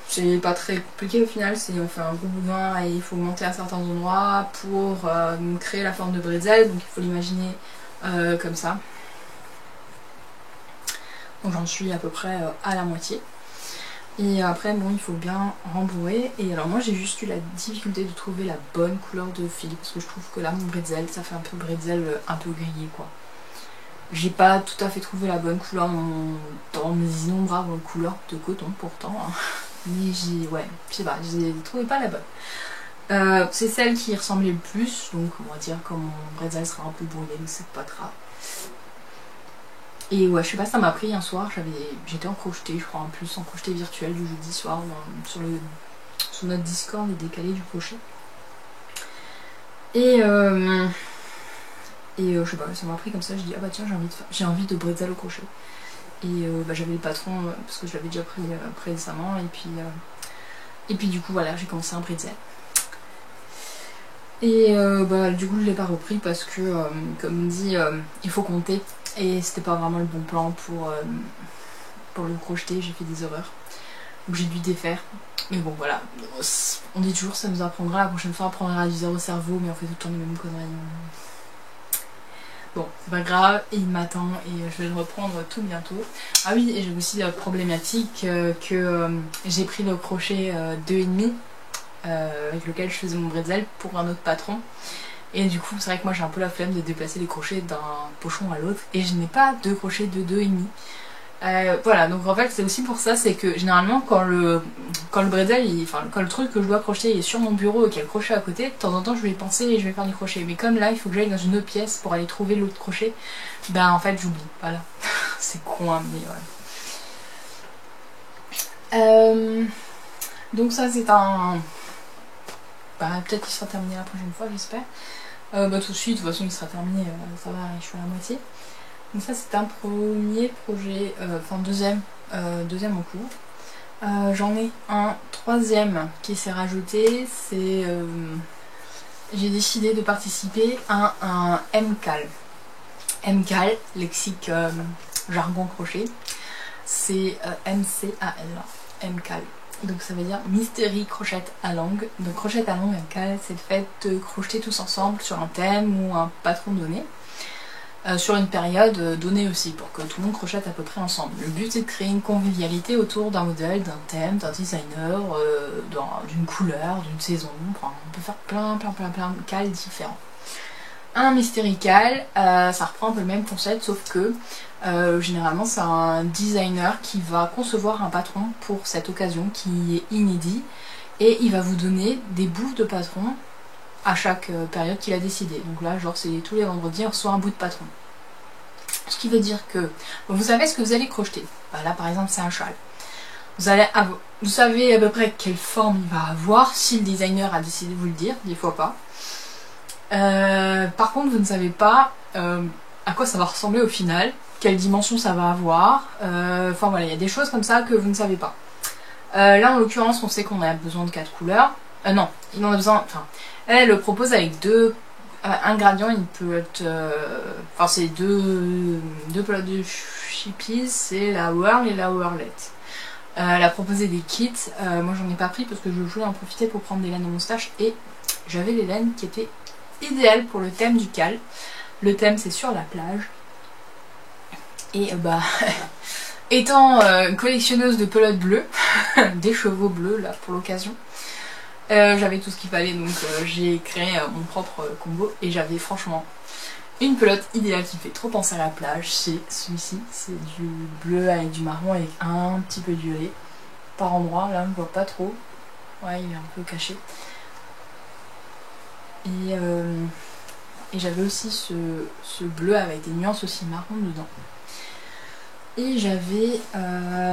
c'est pas très compliqué au final, on fait un gros boudin et il faut monter à certains endroits pour créer la forme de bretzel, donc il faut l'imaginer comme ça. Donc j'en suis à peu près à la moitié. Et après bon, il faut bien rembourrer. Et alors moi j'ai juste eu la difficulté de trouver la bonne couleur de fil, parce que je trouve que là mon bretzel, ça fait un peu bretzel un peu grillé quoi. J'ai pas tout à fait trouvé la bonne couleur dans mes innombrables couleurs de coton pourtant, hein. Mais je sais pas, j'ai trouvé pas la bonne. C'est celle qui ressemblait le plus, donc on va dire que mon bretzel sera un peu brûlé, mais c'est pas grave. Et ouais, je sais pas, ça m'a pris un soir, j'étais en crocheté, je crois, en plus, en crocheté virtuel du jeudi soir, sur notre Discord, les décalés du crochet. Et je sais pas, ça m'a pris comme ça, je dis ah bah tiens, j'ai envie de bretzel au crochet. Et j'avais le patron, parce que je l'avais déjà pris récemment, et puis du coup voilà, j'ai commencé un bretzel. Et du coup je l'ai pas repris parce que, comme dit, il faut compter. Et c'était pas vraiment le bon plan pour le crocheter, j'ai fait des erreurs. Donc j'ai dû défaire. Mais bon voilà, on dit toujours ça nous apprendra, la prochaine fois on apprendra à du zéro cerveau, mais on fait tout le temps les mêmes conneries. Bon, c'est pas grave, il m'attend et je vais le reprendre tout bientôt. Ah oui, et j'ai aussi la problématique que j'ai pris le crochet 2,5 avec lequel je faisais mon bretzel pour un autre patron. Et du coup, c'est vrai que moi j'ai un peu la flemme de déplacer les crochets d'un pochon à l'autre et je n'ai pas de crochet de 2,5. Voilà, donc en fait c'est aussi pour ça, c'est que généralement quand le bretzel, quand le truc que je dois crocheter est sur mon bureau et qu'il y a le crochet à côté, de temps en temps je vais y penser et je vais faire du crochet. Mais comme là il faut que j'aille dans une autre pièce pour aller trouver l'autre crochet, ben en fait j'oublie, voilà. C'est con hein, mais voilà. Donc ça c'est un... Bah, peut-être qu'il sera terminé la prochaine fois, j'espère. Bah tout de suite, de toute façon il sera terminé, ça va, je suis à la moitié. Donc ça c'est un premier projet, enfin deuxième en cours. J'en ai un troisième qui s'est rajouté, c'est... j'ai décidé de participer à un MCAL. MCAL, lexique jargon crochet, c'est MCAL, MCAL. Donc ça veut dire Mystery Crochet à langue. Donc crochet à langue, MCAL, c'est le fait de crocheter tous ensemble sur un thème ou un patron donné. Sur une période donnée aussi, pour que tout le monde crochette à peu près ensemble. Le but c'est de créer une convivialité autour d'un modèle, d'un thème, d'un designer, d'une couleur, d'une saison. Enfin, on peut faire plein de cals différents. Un mystérical, ça reprend un peu le même concept, sauf que généralement c'est un designer qui va concevoir un patron pour cette occasion qui est inédit et il va vous donner des bouts de patron à chaque période qu'il a décidé. Donc là, genre, c'est tous les vendredis, on reçoit un bout de patron. Ce qui veut dire que vous savez ce que vous allez crocheter. Bah là, par exemple, c'est un châle. Vous savez à peu près quelle forme il va avoir, si le designer a décidé de vous le dire, des fois pas. Par contre, vous ne savez pas à quoi ça va ressembler au final, quelle dimension ça va avoir. Enfin voilà, il y a des choses comme ça que vous ne savez pas. Là, en l'occurrence, on sait qu'on a besoin de 4 couleurs. Non, il en a besoin... Enfin, elle le propose avec deux ingrédients, il peut être... Enfin, c'est deux pelotes de chippies, c'est la Whirl et la Whirlette. Elle a proposé des kits, moi j'en ai pas pris parce que je voulais en profiter pour prendre des laines de moustache et j'avais les laines qui étaient idéales pour le thème du cal. Le thème c'est sur la plage. Et bah... étant collectionneuse de pelotes bleues, des chevaux bleus là pour l'occasion, j'avais tout ce qu'il fallait, donc j'ai créé mon propre combo et j'avais franchement une pelote idéale qui fait trop penser à la plage. C'est celui-ci, c'est du bleu avec du marron avec un petit peu de violet par endroit. Là on ne voit pas trop, ouais il est un peu caché. Et j'avais aussi ce bleu avec des nuances aussi marron dedans. Et j'avais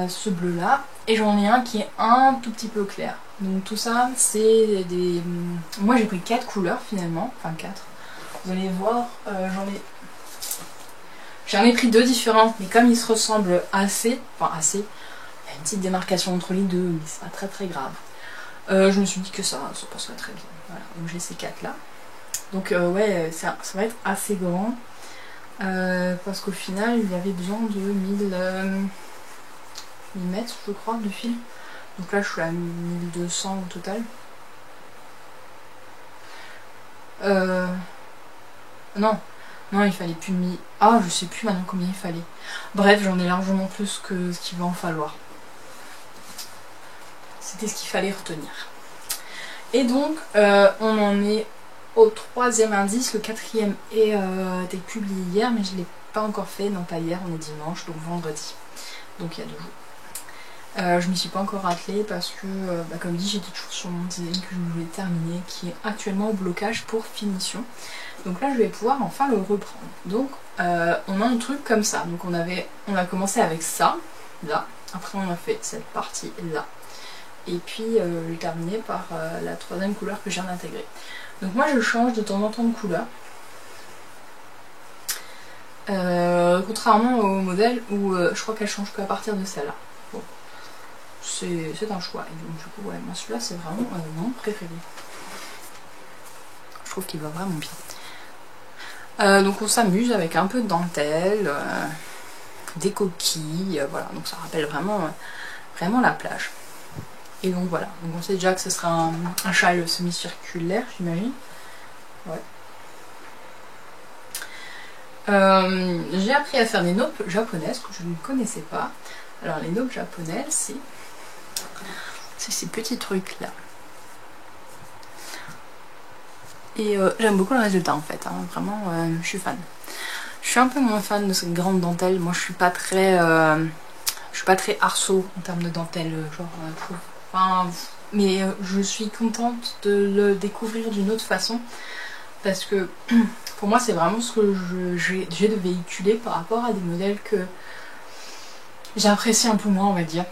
ce bleu là, et j'en ai un qui est un tout petit peu clair. Donc tout ça, c'est des... Moi j'ai pris 4 couleurs finalement, enfin 4. Vous allez voir, j'en ai pris 2 différents, mais comme ils se ressemblent assez, il y a une petite démarcation entre les deux, mais c'est pas très grave. Je me suis dit que ça passerait très bien. Voilà, donc j'ai ces 4 là. Donc ouais, ça va être assez grand. Parce qu'au final il y avait besoin de 1000 mètres je crois de fil, donc là je suis à 1200 au total. Non il fallait plus de 1000. Ah je sais plus maintenant combien il fallait, bref j'en ai largement plus que ce qu'il va en falloir. C'était ce qu'il fallait retenir. Et donc on en est au 3e indice. Le 4e été publié hier, mais je ne l'ai pas encore fait, non pas hier, on est dimanche, donc vendredi, donc il y a 2 jours. Je ne m'y suis pas encore attelée parce que, comme dit, j'étais toujours sur mon design que je voulais terminer, qui est actuellement au blocage pour finition. Donc là je vais pouvoir enfin le reprendre. Donc on a un truc comme ça, donc on a commencé avec ça, là, après on a fait cette partie là, et puis j'ai terminé par la 3e couleur que je viens d'intégrer. Donc moi je change de temps en temps de couleur, contrairement au modèle où je crois qu'elle change qu'à partir de celle-là. Bon, c'est un choix, et donc du coup ouais, moi celui-là c'est vraiment mon préféré. Je trouve qu'il va vraiment bien. Donc on s'amuse avec un peu de dentelle, des coquilles, voilà, donc ça rappelle vraiment la plage. Et donc voilà, donc on sait déjà que ce sera un châle semi-circulaire, j'imagine. Ouais. J'ai appris à faire des naupes japonaises que je ne connaissais pas. Alors les naupes japonaises, c'est ces petits trucs là. Et j'aime beaucoup le résultat en fait, hein. Vraiment je suis fan. Je suis un peu moins fan de cette grande dentelle. Moi je suis pas très arceau en termes de dentelle, genre enfin, mais je suis contente de le découvrir d'une autre façon parce que pour moi c'est vraiment ce que j'ai de véhiculer par rapport à des modèles que j'apprécie un peu moins, on va dire.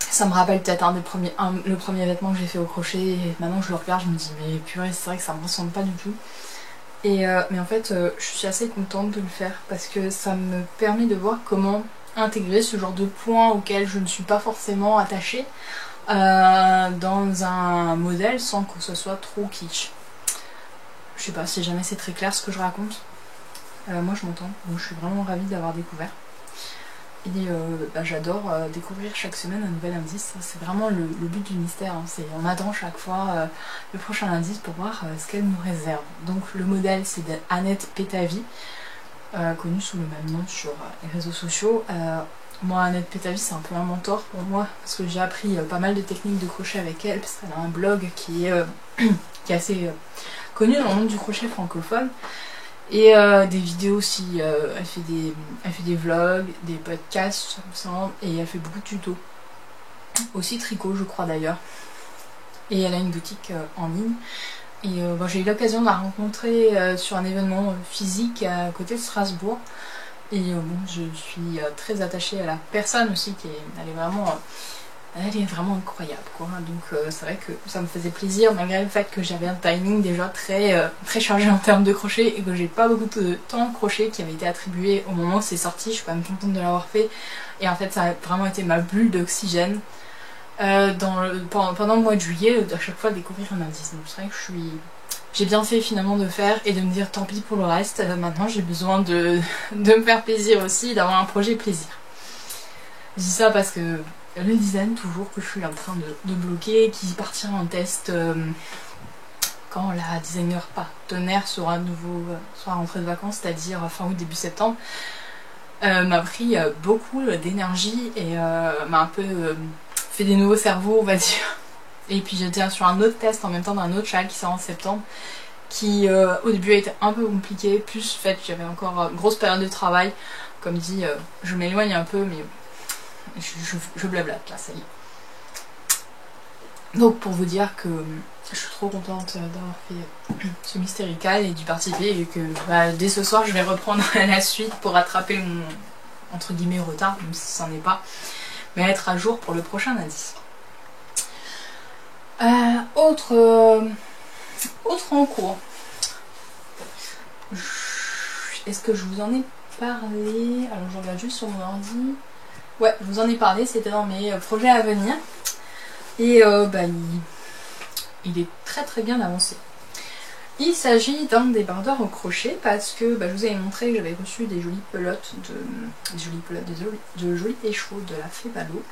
Ça me rappelle peut-être le premier vêtement que j'ai fait au crochet, et maintenant je le regarde, je me dis mais purée, c'est vrai que ça me ressemble pas du tout. Et mais en fait je suis assez contente de le faire parce que ça me permet de voir comment intégrer ce genre de points auxquels je ne suis pas forcément attachée dans un modèle sans que ce soit trop kitsch. Je sais pas si jamais c'est très clair ce que je raconte. Moi je m'entends, donc je suis vraiment ravie d'avoir découvert. Et j'adore découvrir chaque semaine un nouvel indice. C'est vraiment le but du mystère, hein. On attend chaque fois le prochain indice pour voir ce qu'elle nous réserve. Donc le modèle c'est d'Annette Pétavy, connue sous le même nom sur les réseaux sociaux. Moi, Annette Pétavy, c'est un peu un mentor pour moi parce que j'ai appris pas mal de techniques de crochet avec elle, parce qu'elle a un blog qui est assez connu dans le monde du crochet francophone. Et des vidéos aussi, elle fait des vlogs, des podcasts, et elle fait beaucoup de tutos. Aussi tricot, je crois d'ailleurs. Et elle a une boutique en ligne. Et j'ai eu l'occasion de la rencontrer sur un événement physique à côté de Strasbourg. Et je suis très attachée à la personne aussi, elle est vraiment incroyable, quoi. Donc c'est vrai que ça me faisait plaisir, malgré le fait que j'avais un timing déjà très chargé en termes de crochet et que j'ai pas beaucoup de temps crochet qui avait été attribué au moment où c'est sorti. Je suis quand même contente de l'avoir fait. Et en fait ça a vraiment été ma bulle d'oxygène pendant le mois de juillet, à chaque fois découvrir un indice. Donc c'est vrai que j'ai bien fait finalement de faire et de me dire tant pis pour le reste. Maintenant j'ai besoin de me faire plaisir aussi, d'avoir un projet plaisir. Je dis ça parce que le design toujours que je suis en train de bloquer, qui partira en test quand la designer partenaire sera rentrée de vacances, c'est-à-dire fin août début septembre, m'a pris beaucoup d'énergie et m'a un peu fait des nouveaux cerveaux, on va dire. Et puis j'étais sur un autre test en même temps d'un autre châle qui sort en septembre, qui au début a été un peu compliqué, plus fait j'avais encore une grosse période de travail. Comme dit, je m'éloigne un peu, mais je blablate là, ça y est. Donc pour vous dire que je suis trop contente d'avoir fait ce mystérical et d'y participer, et que dès ce soir je vais reprendre la suite pour rattraper mon entre guillemets retard, même si ça n'en est pas, mais être à jour pour le prochain indice. Autre en cours. Est-ce que je vous en ai parlé? Alors je regarde juste sur mon ordi. Ouais, je vous en ai parlé, c'était dans mes projets à venir. Et il est très bien avancé. Il s'agit d'un débardeur au crochet parce que je vous avais montré que j'avais reçu des jolies pelotes, de jolis échos de la fée Ballot.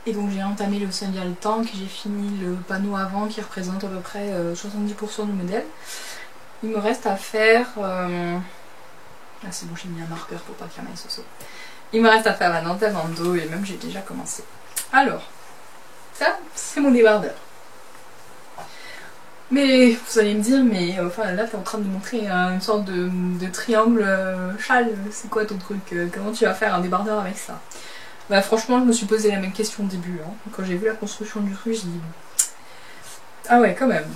Et donc j'ai entamé le Sundial Tank, j'ai fini le panneau avant qui représente à peu près 70% du modèle. Il me reste à faire... Ah c'est bon, j'ai mis un marqueur pour pas qu'il y en ait soso. Il me reste à faire la dentelle dans le dos et même j'ai déjà commencé. Alors, ça c'est mon débardeur. Mais vous allez me dire, mais enfin là t'es en train de montrer une sorte de triangle châle, c'est quoi ton truc? Comment tu vas faire un débardeur avec ça? Franchement je me suis posé la même question au début, hein. Quand j'ai vu la construction du truc, je dis ah ouais quand même.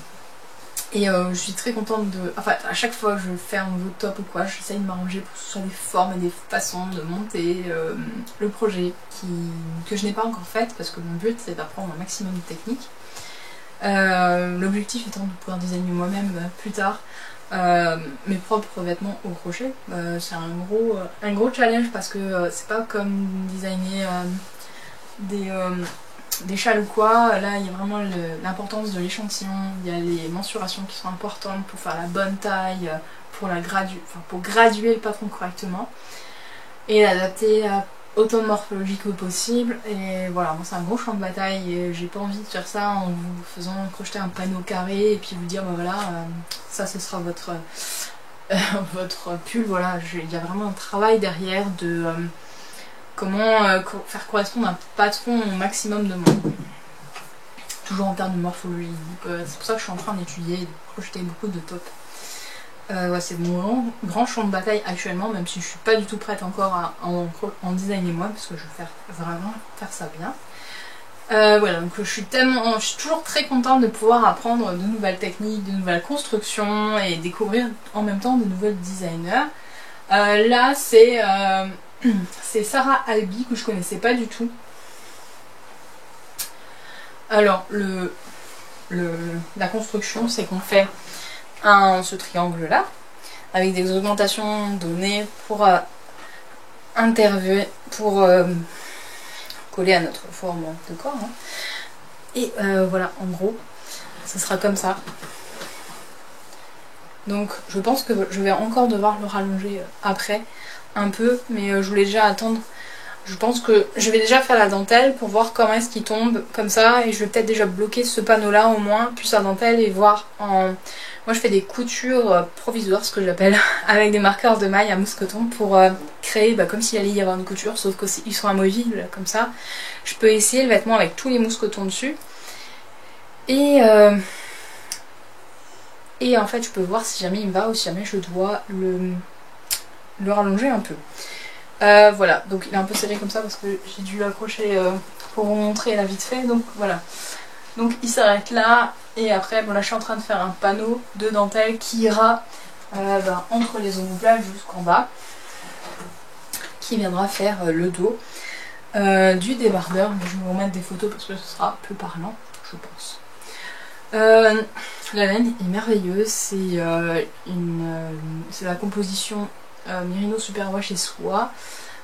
Et je suis très contente de... Enfin, à chaque fois que je fais un nouveau top ou quoi, j'essaye de m'arranger pour que ce soit des formes et des façons de monter le projet que je n'ai pas encore fait, parce que mon but c'est d'apprendre un maximum de techniques. L'objectif étant de pouvoir designer moi-même plus tard mes propres vêtements au crochet. C'est un gros challenge parce que c'est pas comme designer des châles ou quoi. Là il y a vraiment l'importance de l'échantillon, il y a les mensurations qui sont importantes pour faire la bonne taille, pour graduer le patron correctement et l'adapter autant de morphologie que possible. Et voilà, moi c'est un gros champ de bataille et j'ai pas envie de faire ça en vous faisant crocheter un panneau carré et puis vous dire bah voilà, ça ce sera votre, votre pull. Voilà, il y a vraiment un travail derrière de comment faire correspondre un patron au maximum de monde. Toujours en termes de morphologie. C'est pour ça que je suis en train d'étudier et de crocheter beaucoup de tops. Ouais, c'est mon grand champ de bataille actuellement, même si je suis pas du tout prête encore à en designer moi, parce que je veux vraiment faire ça bien. Voilà, donc je suis toujours très contente de pouvoir apprendre de nouvelles techniques, de nouvelles constructions et découvrir en même temps de nouvelles designers. Là, c'est Sarah Albi que je connaissais pas du tout. Alors, la construction, c'est qu'on fait ce triangle là avec des augmentations données pour coller à notre forme de corps, hein. Et voilà, en gros ce sera comme ça. Donc je pense que je vais encore devoir le rallonger après un peu, mais je voulais déjà attendre. Je pense que je vais déjà faire la dentelle pour voir comment est-ce qu'il tombe comme ça, et je vais peut-être déjà bloquer ce panneau là au moins, plus la dentelle, et voir en... Moi je fais des coutures provisoires, ce que j'appelle, avec des marqueurs de maille à mousqueton pour créer comme s'il allait y avoir une couture, sauf qu'ils sont amovibles comme ça. Je peux essayer le vêtement avec tous les mousquetons dessus. Et en fait je peux voir si jamais il me va ou si jamais je dois le rallonger un peu. Voilà, donc il est un peu serré comme ça parce que j'ai dû l'accrocher pour vous montrer là vite fait, donc voilà. Donc il s'arrête là, et après bon là je suis en train de faire un panneau de dentelle qui ira entre les omoplates jusqu'en bas, qui viendra faire le dos du débardeur, mais je vais vous remettre des photos parce que ce sera plus parlant, je pense. La laine est merveilleuse, c'est la composition Merino Superwash et soie,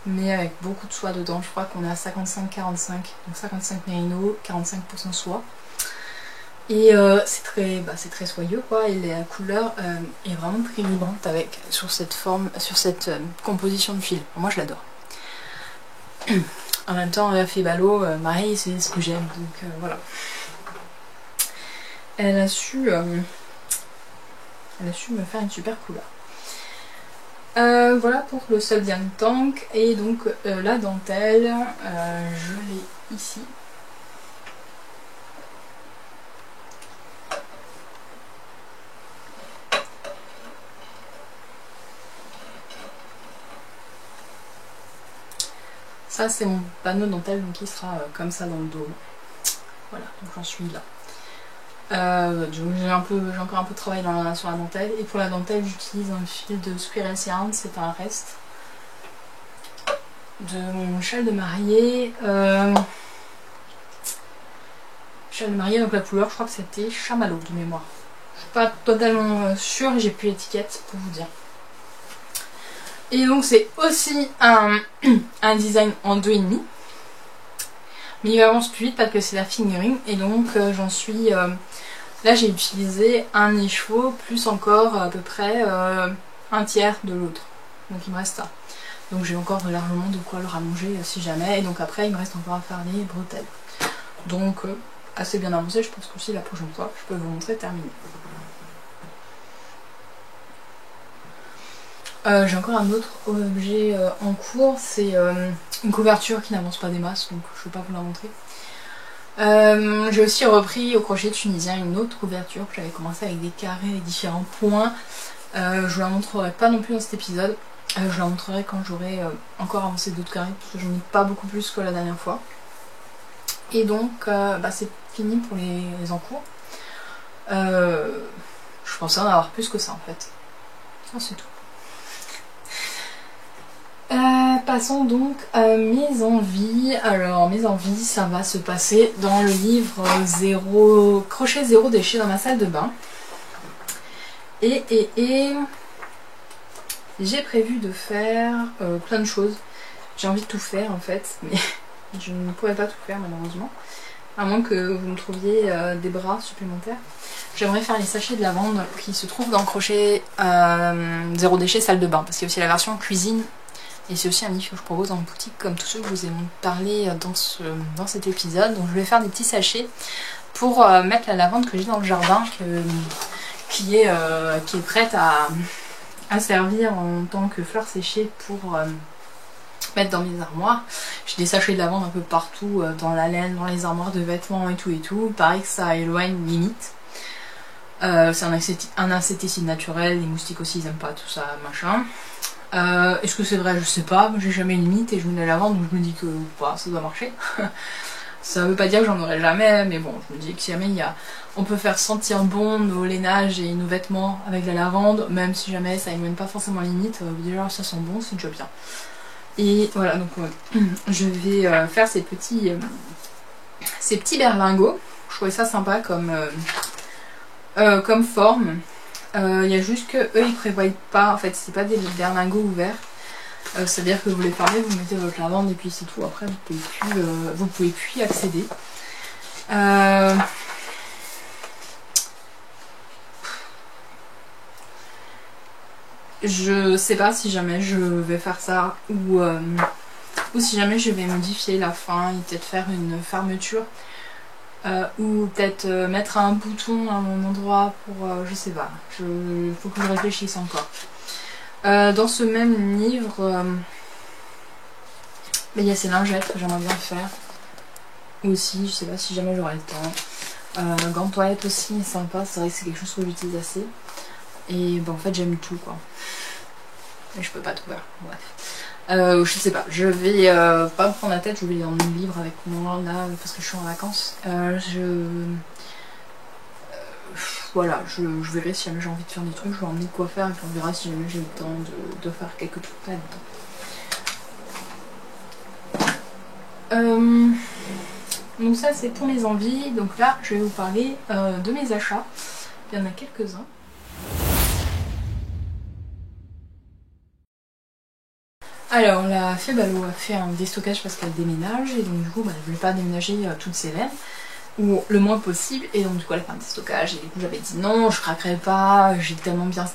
mais avec beaucoup de soie dedans. Je crois qu'on est à 55-45, donc 55 Merino, 45% soie. Et c'est très soyeux quoi, et la couleur est vraiment très vibrante sur cette forme, sur cette composition de fil. Moi je l'adore. En même temps, fait ballot, pareil, c'est ce que j'aime, donc voilà. Elle a su me faire une super couleur. Voilà pour le Soldian Tank, et donc la dentelle, je l'ai ici. Ça c'est mon panneau dentelle, donc il sera comme ça dans le dos. Voilà, donc j'en suis là. J'ai encore un peu de travail sur la dentelle, et pour la dentelle j'utilise un fil de Squirrel Yarn, c'est un reste de mon châle de mariée. Châle de mariée, donc la couleur je crois que c'était chamallow de mémoire. Je suis pas totalement sûre, j'ai plus l'étiquette pour vous dire. Et donc c'est aussi un design en 2,5, mais il avance plus vite parce que c'est la fingering, et donc j'en suis... là j'ai utilisé un écheveau plus encore à peu près un tiers de l'autre, donc il me reste ça. Donc j'ai encore largement de quoi le rallonger si jamais, et donc après il me reste encore à faire les bretelles. Donc assez bien avancé, je pense que aussi la prochaine fois je peux vous montrer terminé. J'ai encore un autre objet en cours, c'est une couverture qui n'avance pas des masses, donc je ne vais pas vous la montrer. J'ai aussi repris au crochet tunisien une autre couverture que j'avais commencé avec des carrés et différents points. Je vous la montrerai pas non plus dans cet épisode, je la montrerai quand j'aurai encore avancé d'autres carrés, parce que j'en ai pas beaucoup plus que la dernière fois. Et donc c'est fini pour les encours. Je pensais en avoir plus que ça en fait. Ça c'est tout. Passons donc à mes envies. Alors mes envies, ça va se passer dans le livre crochet zéro déchet dans ma salle de bain. Et j'ai prévu de faire plein de choses. J'ai envie de tout faire en fait, mais je ne pourrais pas tout faire malheureusement, à moins que vous me trouviez des bras supplémentaires. J'aimerais faire les sachets de lavande qui se trouvent dans le crochet zéro déchet salle de bain, parce qu'il y a aussi la version cuisine Et c'est aussi un livre que je propose en boutique comme tous ceux que je vous ai parlé dans cet épisode. Donc je vais faire des petits sachets pour mettre la lavande que j'ai dans le jardin qui est prête à servir en tant que fleur séchée pour mettre dans mes armoires. J'ai des sachets de lavande un peu partout, dans la laine, dans les armoires de vêtements et tout. Pareil que ça éloigne limite. C'est un insecticide naturel, les moustiques aussi ils aiment pas tout ça, machin. Est-ce que c'est vrai? Je sais pas, j'ai jamais limite et je mets de la lavande donc je me dis que bah, ça doit marcher. Ça veut pas dire que j'en aurai jamais, mais bon, je me dis que si jamais on peut faire sentir bon nos lainages et nos vêtements avec de la lavande, même si jamais ça éloigne pas forcément limite, déjà ça sent bon, c'est déjà bien. Et voilà, donc je vais faire ces petits berlingots. Je trouvais ça sympa comme forme. Il y a juste que eux ils prévoient pas, en fait c'est pas des berlingots ouverts. C'est-à-dire que vous les fermez, vous mettez votre lavande et puis c'est tout. Après vous pouvez plus y accéder. Je sais pas si jamais je vais faire ça ou si jamais je vais modifier la fin et peut-être faire une fermeture. Ou peut-être mettre un bouton à mon endroit pour... je sais pas, faut que je réfléchisse encore. Dans ce même livre, il y a ces lingettes que j'aimerais bien faire. Aussi, je sais pas si jamais j'aurai le temps. Gants de toilette aussi, sympa, c'est vrai que c'est quelque chose que j'utilise assez. Et en fait j'aime tout quoi. Mais je peux pas tout faire, bref. Je sais pas, je vais pas me prendre la tête, je vais en livre avec moi là parce que je suis en vacances. Voilà, je verrai si jamais j'ai envie de faire des trucs, je vais emmener de quoi faire et puis on verra si jamais j'ai le temps de faire quelques trucs là-dedans. Donc ça c'est pour mes envies, donc là je vais vous parler de mes achats. Il y en a quelques-uns. Alors la fée Ballot a fait un déstockage parce qu'elle déménage et donc du coup elle ne voulait pas déménager toutes ses laines ou le moins possible et donc du coup elle a fait un déstockage et du coup j'avais dit non je craquerai pas, j'ai tellement bien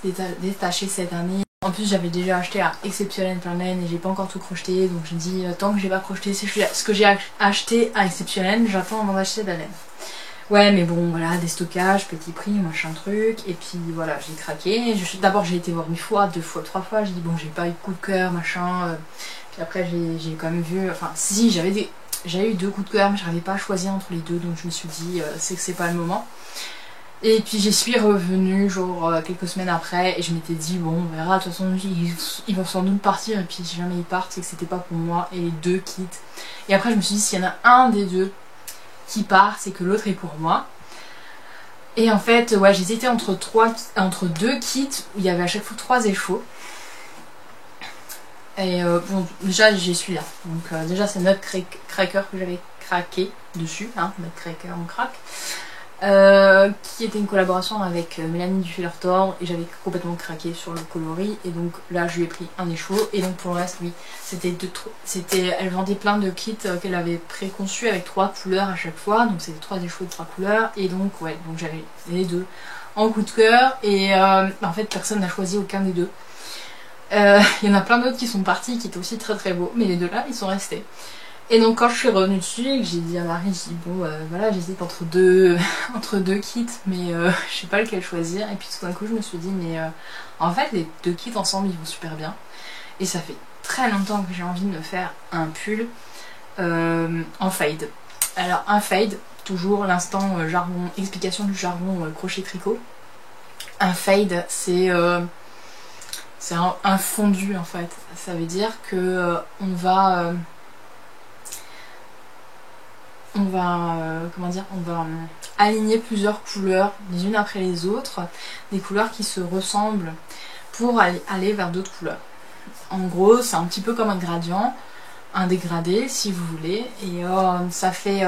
détaché cette année. En plus j'avais déjà acheté à Exceptionnel plein de laine et j'ai pas encore tout crocheté donc j'ai dit tant que j'ai pas crocheté ce que j'ai acheté à Exceptionnel j'attends avant d'acheter de la laine. Ouais mais bon voilà, déstockage, petit prix, machin truc, et puis voilà j'ai craqué. D'abord j'ai été voir une fois, deux fois, trois fois, j'ai dit bon j'ai pas eu de coup de cœur machin, puis après j'ai quand même vu, enfin si j'avais eu deux coups de cœur mais j'arrivais pas à choisir entre les deux donc je me suis dit c'est que c'est pas le moment. Et puis j'y suis revenue genre quelques semaines après et je m'étais dit bon on verra, de toute façon ils vont sans doute partir et puis si jamais ils partent c'est que c'était pas pour moi et les deux quittent. Et après je me suis dit s'il y en a un des deux qui part, c'est que l'autre est pour moi. Et en fait, ouais, j'hésitais entre deux kits où il y avait à chaque fois 3 échos. Et bon, déjà j'ai celui-là. Donc déjà c'est notre cracker que j'avais craqué dessus, hein, notre cracker on craque. Qui était une collaboration avec Mélanie du Filler Tord et j'avais complètement craqué sur le coloris et donc là je lui ai pris un écho et donc pour le reste oui elle vendait plein de kits qu'elle avait préconçus avec 3 couleurs à chaque fois donc c'était 3 échos de 3 couleurs et donc ouais donc j'avais les deux en coup de cœur et en fait personne n'a choisi aucun des deux. Il y en a plein d'autres qui sont partis qui étaient aussi très très beaux mais les deux là ils sont restés. Et donc quand je suis revenue dessus et que j'ai dit à Marie, j'ai dit bon voilà j'hésite entre deux kits mais je sais pas lequel choisir et puis tout d'un coup je me suis dit mais en fait les deux kits ensemble ils vont super bien et ça fait très longtemps que j'ai envie de me faire un pull en fade. Alors un fade, toujours l'instant jargon, explication du jargon crochet tricot. Un fade c'est un fondu en fait, ça veut dire que on va aligner plusieurs couleurs les unes après les autres, des couleurs qui se ressemblent pour aller vers d'autres couleurs. En gros c'est un petit peu comme un gradient, un dégradé si vous voulez et ça fait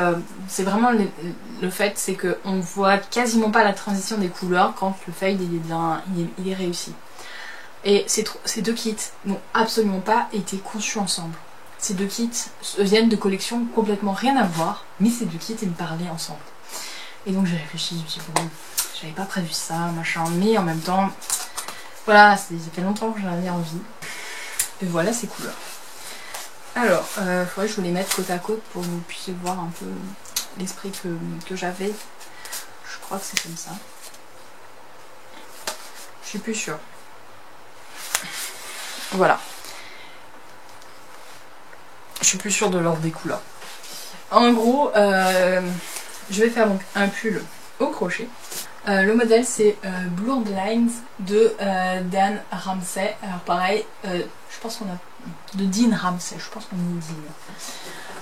c'est vraiment le fait c'est que on voit quasiment pas la transition des couleurs quand le fade il est réussi. Et ces deux kits n'ont absolument pas été conçus ensemble. Ces deux kits viennent de collections complètement rien à voir, mais ces deux kits ils me parlaient ensemble. Et donc j'ai réfléchi, je me suis dit bon, j'avais pas prévu ça, machin, mais en même temps, voilà, ça fait longtemps que j'en avais envie. Et voilà ces couleurs. Alors, faudrait que je vous les mette côte à côte pour que vous puissiez voir un peu l'esprit que j'avais. Je crois que c'est comme ça. Je suis plus sûre. Voilà. Je suis plus sûre de l'ordre des couleurs. En gros, je vais faire donc un pull au crochet. Le modèle c'est Blurred Lines de Dan Ramsey. Alors pareil, je pense qu'on a... de Dean Ramsey, je pense qu'on est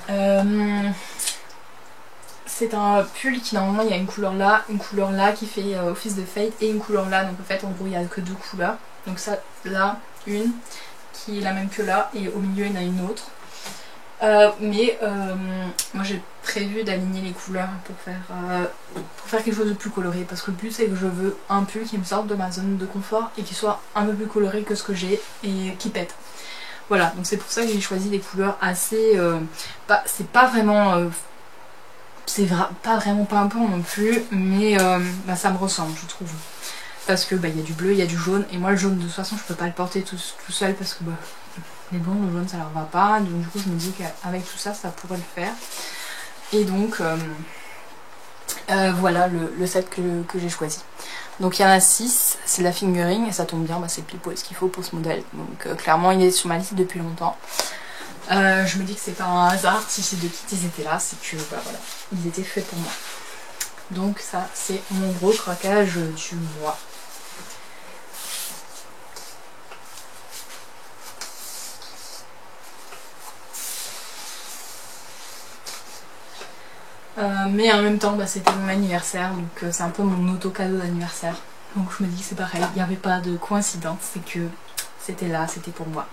Dean. C'est un pull qui normalement il y a une couleur là qui fait office de fade et une couleur là. Donc en fait en gros il n'y a que deux couleurs. Donc ça là, une qui est la même que là et au milieu il y en a une autre. Moi j'ai prévu d'aligner les couleurs pour faire quelque chose de plus coloré parce que le but c'est que je veux un pull qui me sorte de ma zone de confort et qui soit un peu plus coloré que ce que j'ai et qui pète. Voilà, donc c'est pour ça que j'ai choisi des couleurs assez... c'est pas vraiment... pas vraiment pimpant non plus, mais ça me ressemble je trouve. Parce que il y a du bleu, il y a du jaune et moi le jaune de toute façon je peux pas le porter tout seul parce que les blonds, le jaune ça leur va pas, donc du coup je me dis qu'avec tout ça, ça pourrait le faire. Et donc voilà le set que j'ai choisi. Donc il y en a 6, c'est de la fingering et ça tombe bien, c'est pile poil ce qu'il faut pour ce modèle. Donc clairement il est sur ma liste depuis longtemps. Je me dis que c'est pas un hasard si ces deux kits ils étaient là, c'est que voilà, ils étaient faits pour moi. Donc ça c'est mon gros craquage du mois. Mais en même temps c'était mon anniversaire, donc c'est un peu mon auto-cadeau d'anniversaire. Donc je me dis que c'est pareil, il n'y avait pas de coïncidence, c'est que c'était là, c'était pour moi.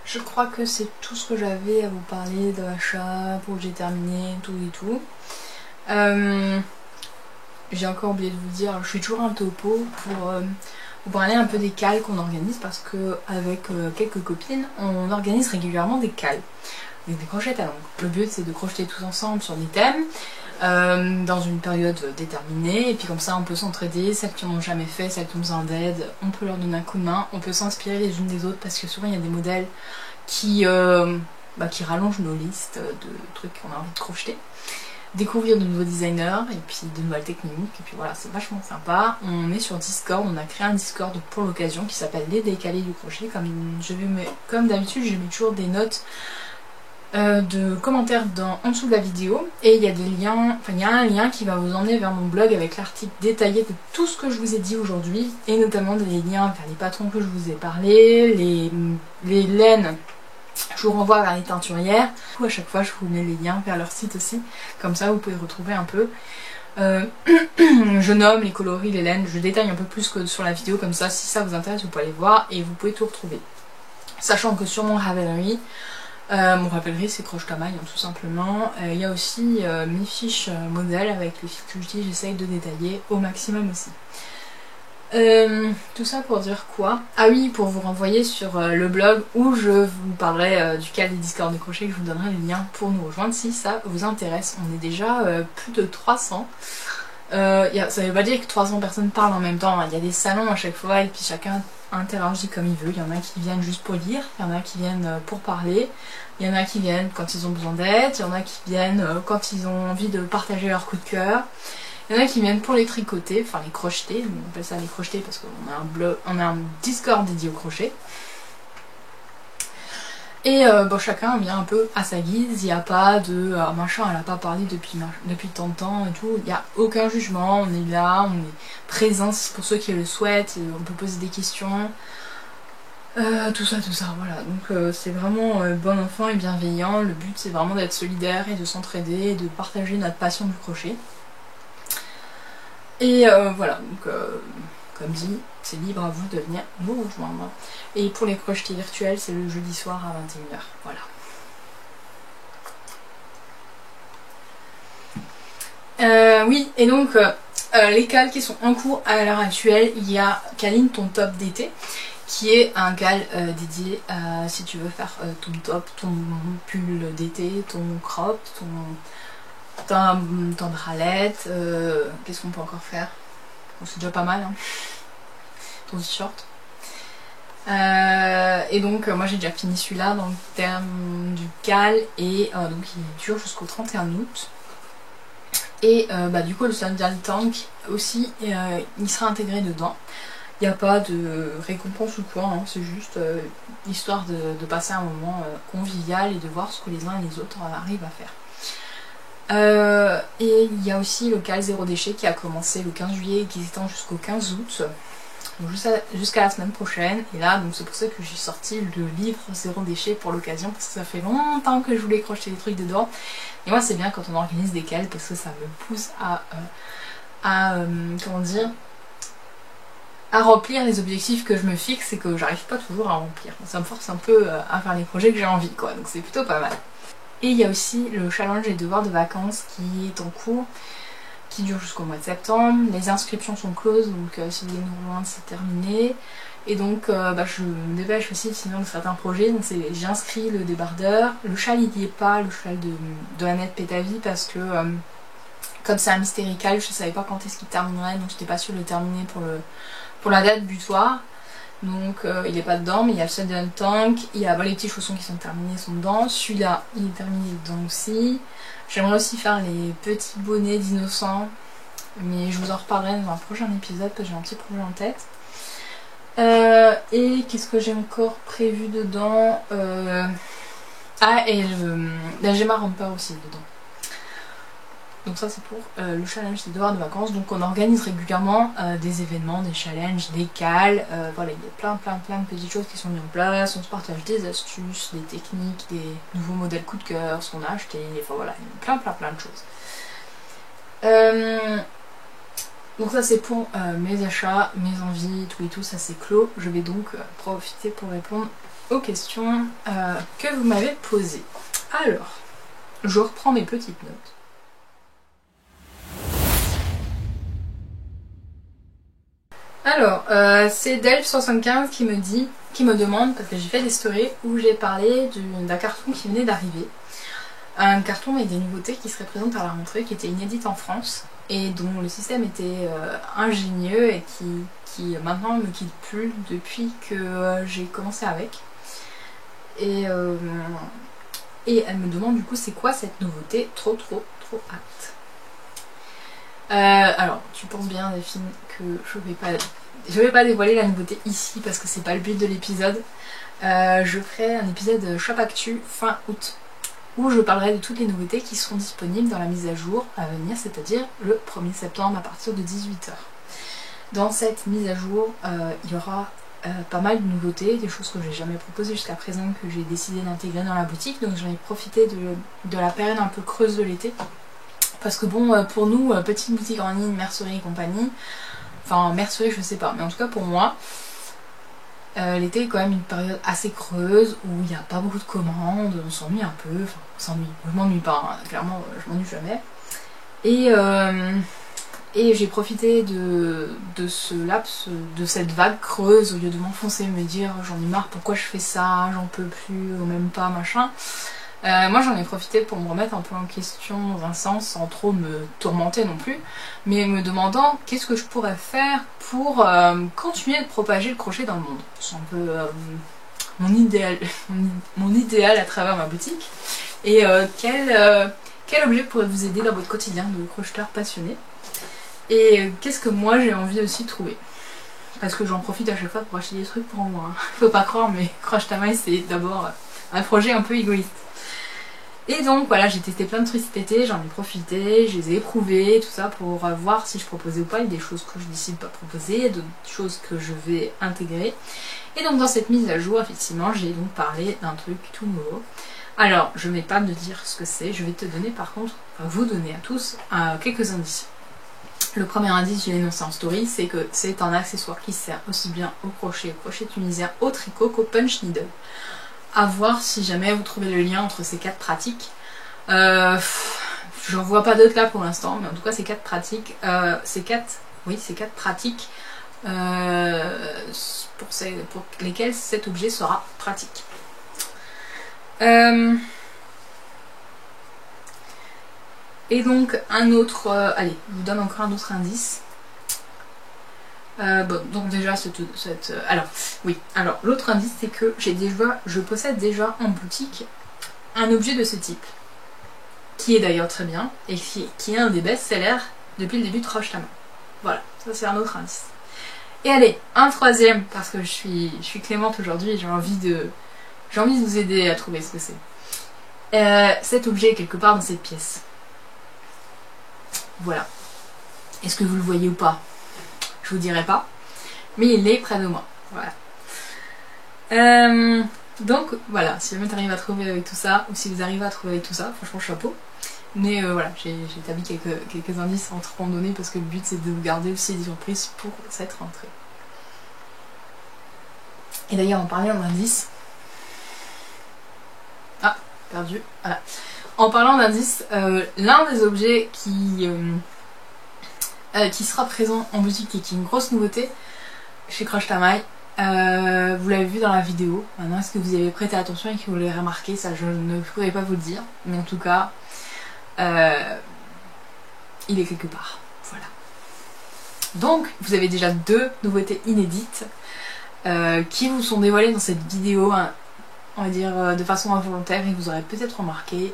Je crois que c'est tout ce que j'avais à vous parler de l'achat, pour que j'ai terminé, tout et tout. J'ai encore oublié de vous dire, je suis toujours un topo pour vous parler un peu des cals qu'on organise parce que avec quelques copines, on organise régulièrement des cals, des crochets à l'ongles. Le but c'est de crocheter tous ensemble sur des thèmes, dans une période déterminée, et puis comme ça on peut s'entraider, celles qui n'ont jamais fait, celles qui ont besoin d'aide, on peut leur donner un coup de main, on peut s'inspirer les unes des autres parce que souvent il y a des modèles qui rallongent nos listes de trucs qu'on a envie de crocheter. Découvrir de nouveaux designers et puis de nouvelles techniques, et puis voilà, c'est vachement sympa. On est sur Discord, on a créé un Discord pour l'occasion qui s'appelle Les Décalés du Crochet. Comme d'habitude, je mets toujours des notes de commentaires en dessous de la vidéo, et il y a des liens, il y a un lien qui va vous emmener vers mon blog avec l'article détaillé de tout ce que je vous ai dit aujourd'hui, et notamment des liens vers les patrons que je vous ai parlé, les laines. Je vous renvoie vers les teinturières. À chaque fois, je vous mets les liens vers leur site aussi. Comme ça, vous pouvez retrouver un peu. Je nomme les coloris, les laines. Je détaille un peu plus que sur la vidéo. Comme ça, si ça vous intéresse, vous pouvez aller voir et vous pouvez tout retrouver. Sachant que sur mon Ravelry, c'est Croche Camaille, tout simplement. Il y a aussi mes fiches modèles avec les fiches que j'utilise. J'essaye de détailler au maximum aussi. Tout ça pour dire quoi? Ah oui, pour vous renvoyer sur le blog où je vous parlerai du cas des Discord de crochet, que je vous donnerai le lien pour nous rejoindre si ça vous intéresse. On est déjà plus de 300. Ça veut pas dire que 300 personnes parlent en même temps, il y a des salons à chaque fois et puis chacun interagit comme il veut. Il y en a qui viennent juste pour lire, il y en a qui viennent pour parler, il y en a qui viennent quand ils ont besoin d'aide, il y en a qui viennent quand ils ont envie de partager leur coup de cœur. Il y en a qui viennent pour les tricoter, enfin les crocheter, on appelle ça les crocheter parce qu'on a un Discord dédié au crochet. Et chacun vient un peu à sa guise, il n'y a pas de machin, elle n'a pas parlé depuis tant de temps et tout, il n'y a aucun jugement, on est là, on est présent pour ceux qui le souhaitent, on peut poser des questions, tout ça, voilà. Donc c'est vraiment bon enfant et bienveillant, le but c'est vraiment d'être solidaire et de s'entraider et de partager notre passion du crochet. Et voilà, donc comme dit, c'est libre à vous de venir nous rejoindre. Et pour les crochetés virtuels, c'est le jeudi soir à 21 h. Voilà. Oui, et donc les cals qui sont en cours à l'heure actuelle, il y a Caline ton top d'été, qui est un cal dédié à si tu veux faire ton top, ton pull d'été, ton crop, Teint de ralette, qu'est-ce qu'on peut encore faire? Bon, c'est déjà pas mal, hein. Ton t-shirt. Et donc moi j'ai déjà fini celui-là dans le terme du cal et donc il dure jusqu'au 31 août. Et du coup le Sandal Tank aussi il sera intégré dedans. Il n'y a pas de récompense ou quoi, hein, c'est juste histoire de passer un moment convivial et de voir ce que les uns et les autres arrivent à faire. Et il y a aussi le cal zéro déchet qui a commencé le 15 juillet et qui s'étend jusqu'au 15 août. Jusqu'à la semaine prochaine. Et là, donc c'est pour ça que j'ai sorti le livre zéro déchet pour l'occasion, parce que ça fait longtemps que je voulais crocheter des trucs dedans. Et moi c'est bien quand on organise des cals parce que ça me pousse à comment dire, à remplir les objectifs que je me fixe et que j'arrive pas toujours à remplir. Ça me force un peu à faire les projets que j'ai envie, quoi. Donc c'est plutôt pas mal. Et il y a aussi le challenge des devoirs de vacances qui est en cours, qui dure jusqu'au mois de septembre. Les inscriptions sont closes, donc si vous voulez nous rejoindre, c'est terminé. Et donc je me dépêche aussi de finir certains projets. Donc j'ai inscrit le débardeur. Le châle il n'y est pas, le châle de Annette Pétavie, parce que comme c'est un mystérical, je savais pas quand est-ce qu'il terminerait, donc j'étais pas sûre de le terminer pour la date butoir. Donc il n'est pas dedans, mais il y a le Sudden Tank, il y a les petits chaussons qui sont terminés, sont dedans. Celui-là il est terminé dedans aussi. J'aimerais aussi faire les petits bonnets d'innocents, mais je vous en reparlerai dans un prochain épisode parce que j'ai un petit projet en tête. Et qu'est-ce que j'ai encore prévu dedans? Et la Gemma Ramper aussi dedans. Donc ça c'est pour le challenge des devoirs de vacances. Donc on organise régulièrement des événements, des challenges, des cals. Voilà, il y a plein de petites choses qui sont mises en place. On se partage des astuces, des techniques, des nouveaux modèles coup de cœur, ce qu'on a acheté. Enfin voilà, il y a plein de choses. Donc ça c'est pour mes achats, mes envies, tout et tout, ça c'est clos. Je vais donc profiter pour répondre aux questions que vous m'avez posées. Alors, je reprends mes petites notes. Alors, c'est Delph75 qui me demande, parce que j'ai fait des stories où j'ai parlé d'un carton qui venait d'arriver. Un carton avec des nouveautés qui seraient présentes à la rentrée, qui étaient inédites en France, et dont le système était ingénieux et qui maintenant ne me quitte plus depuis que j'ai commencé avec. Et elle me demande du coup c'est quoi cette nouveauté, trop hâte. Alors, tu penses bien Delphine que je vais pas dévoiler la nouveauté ici parce que c'est pas le but de l'épisode. Je ferai un épisode Shop Actu fin août où je parlerai de toutes les nouveautés qui seront disponibles dans la mise à jour à venir, c'est-à-dire le 1er septembre à partir de 18 h. Dans cette mise à jour, il y aura pas mal de nouveautés, des choses que j'ai jamais proposées jusqu'à présent, que j'ai décidé d'intégrer dans la boutique. Donc j'en ai profité de la période un peu creuse de l'été. Parce que bon, pour nous, petite boutique en ligne, mercerie et compagnie, enfin mercerie je sais pas, mais en tout cas pour moi, l'été est quand même une période assez creuse où il n'y a pas beaucoup de commandes, on s'ennuie un peu, enfin on s'ennuie, je m'ennuie pas, hein, clairement je m'ennuie jamais. Et j'ai profité de ce laps, de cette vague creuse, au lieu de m'enfoncer et me dire j'en ai marre, pourquoi je fais ça, j'en peux plus, ou même pas, machin. Moi j'en ai profité pour me remettre un peu en question dans un sens sans trop me tourmenter non plus, mais me demandant qu'est-ce que je pourrais faire pour continuer de propager le crochet dans le monde. C'est un peu mon idéal à travers ma boutique. Et quel objet pourrait vous aider dans votre quotidien de crocheteur passionné. Et qu'est-ce que moi j'ai envie aussi de trouver. Parce que j'en profite à chaque fois pour acheter des trucs pour moi. Hein. Faut pas croire, mais Croche ta maille c'est d'abord un projet un peu égoïste. Et donc voilà, j'ai testé plein de trucs cet été, j'en ai profité, je les ai éprouvés, tout ça pour voir si je proposais ou pas. Il y a des choses que je décide pas de proposer, d'autres choses que je vais intégrer. Et donc dans cette mise à jour, effectivement, j'ai donc parlé d'un truc tout nouveau. Alors, je ne vais pas me dire ce que c'est, je vais te donner par contre, enfin vous donner à tous, quelques indices. Le premier indice, je l'ai énoncé en story, c'est que c'est un accessoire qui sert aussi bien au crochet tunisien, au tricot qu'au punch needle. À voir si jamais vous trouvez le lien entre ces quatre pratiques. J'en vois pas d'autres là pour l'instant, mais en tout cas ces quatre pratiques, ces quatre pratiques pour lesquelles cet objet sera pratique. Et donc un autre, allez, je vous donne encore un autre indice. Bon, donc déjà alors oui, alors l'autre indice c'est que je possède déjà en boutique un objet de ce type, qui est d'ailleurs très bien et qui est un des best-sellers depuis le début de Croche ta main. Voilà, ça c'est un autre indice. Et allez, un troisième, parce que je suis clémente aujourd'hui et j'ai envie de vous aider à trouver ce que c'est. Cet objet est quelque part dans cette pièce. Voilà. Est-ce que vous le voyez ou pas? Je vous dirai pas. Mais il est près de moi. Voilà. Donc voilà, si jamais tu arrives à trouver avec tout ça, ou si vous arrivez à trouver avec tout ça, franchement chapeau. Mais voilà, j'ai établi quelques indices entre randonnées parce que le but c'est de vous garder aussi des surprises pour cette rentrée. Et d'ailleurs en parlant d'indices... Ah, perdu. Voilà. En parlant d'indices, l'un des objets qui sera présent en boutique et qui est une grosse nouveauté chez Croche ta maille, vous l'avez vu dans la vidéo. Maintenant, est-ce que vous y avez prêté attention et que vous l'avez remarqué? Ça, je ne pourrais pas vous le dire. Mais en tout cas, il est quelque part. Voilà. Donc, vous avez déjà 2 nouveautés inédites qui vous sont dévoilées dans cette vidéo, hein, on va dire de façon involontaire, et vous aurez peut-être remarqué.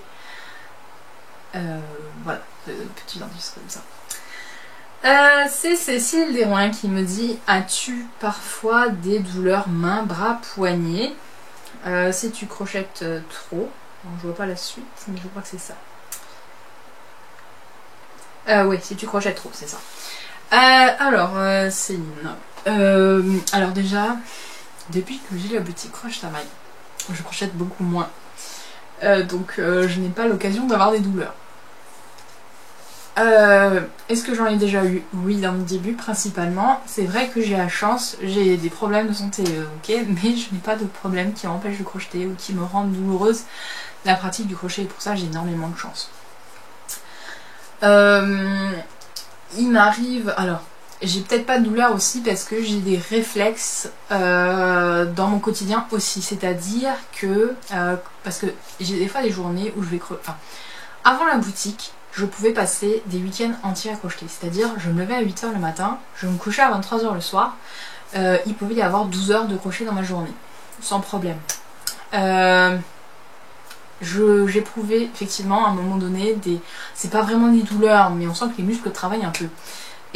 Voilà, petit indice comme ça. C'est Cécile Desroins qui me dit: as-tu parfois des douleurs mains, bras, poignets si tu crochettes trop? Bon, je vois pas la suite, mais je crois que c'est ça. Oui, si tu crochettes trop, c'est ça. Alors, Céline. Alors déjà, depuis que j'ai la boutique Croche ta maille, je crochette beaucoup moins. Donc je n'ai pas l'occasion d'avoir des douleurs. Est-ce que j'en ai déjà eu? Oui, dans mon début principalement. C'est vrai que j'ai la chance, j'ai des problèmes de santé, ok, mais je n'ai pas de problème qui m'empêche de crocheter ou qui me rendent douloureuse la pratique du crochet, et pour ça j'ai énormément de chance. Il m'arrive, alors j'ai peut-être pas de douleur aussi parce que j'ai des réflexes dans mon quotidien aussi, c'est-à-dire que parce que j'ai des fois des journées où je vais enfin, avant la boutique, je pouvais passer des week-ends entiers à crocheter, c'est-à-dire je me levais à 8 h le matin, je me couchais à 23 h le soir, il pouvait y avoir 12 heures de crochet dans ma journée, sans problème. J'éprouvais effectivement à un moment donné c'est pas vraiment des douleurs, mais on sent que les muscles travaillent un peu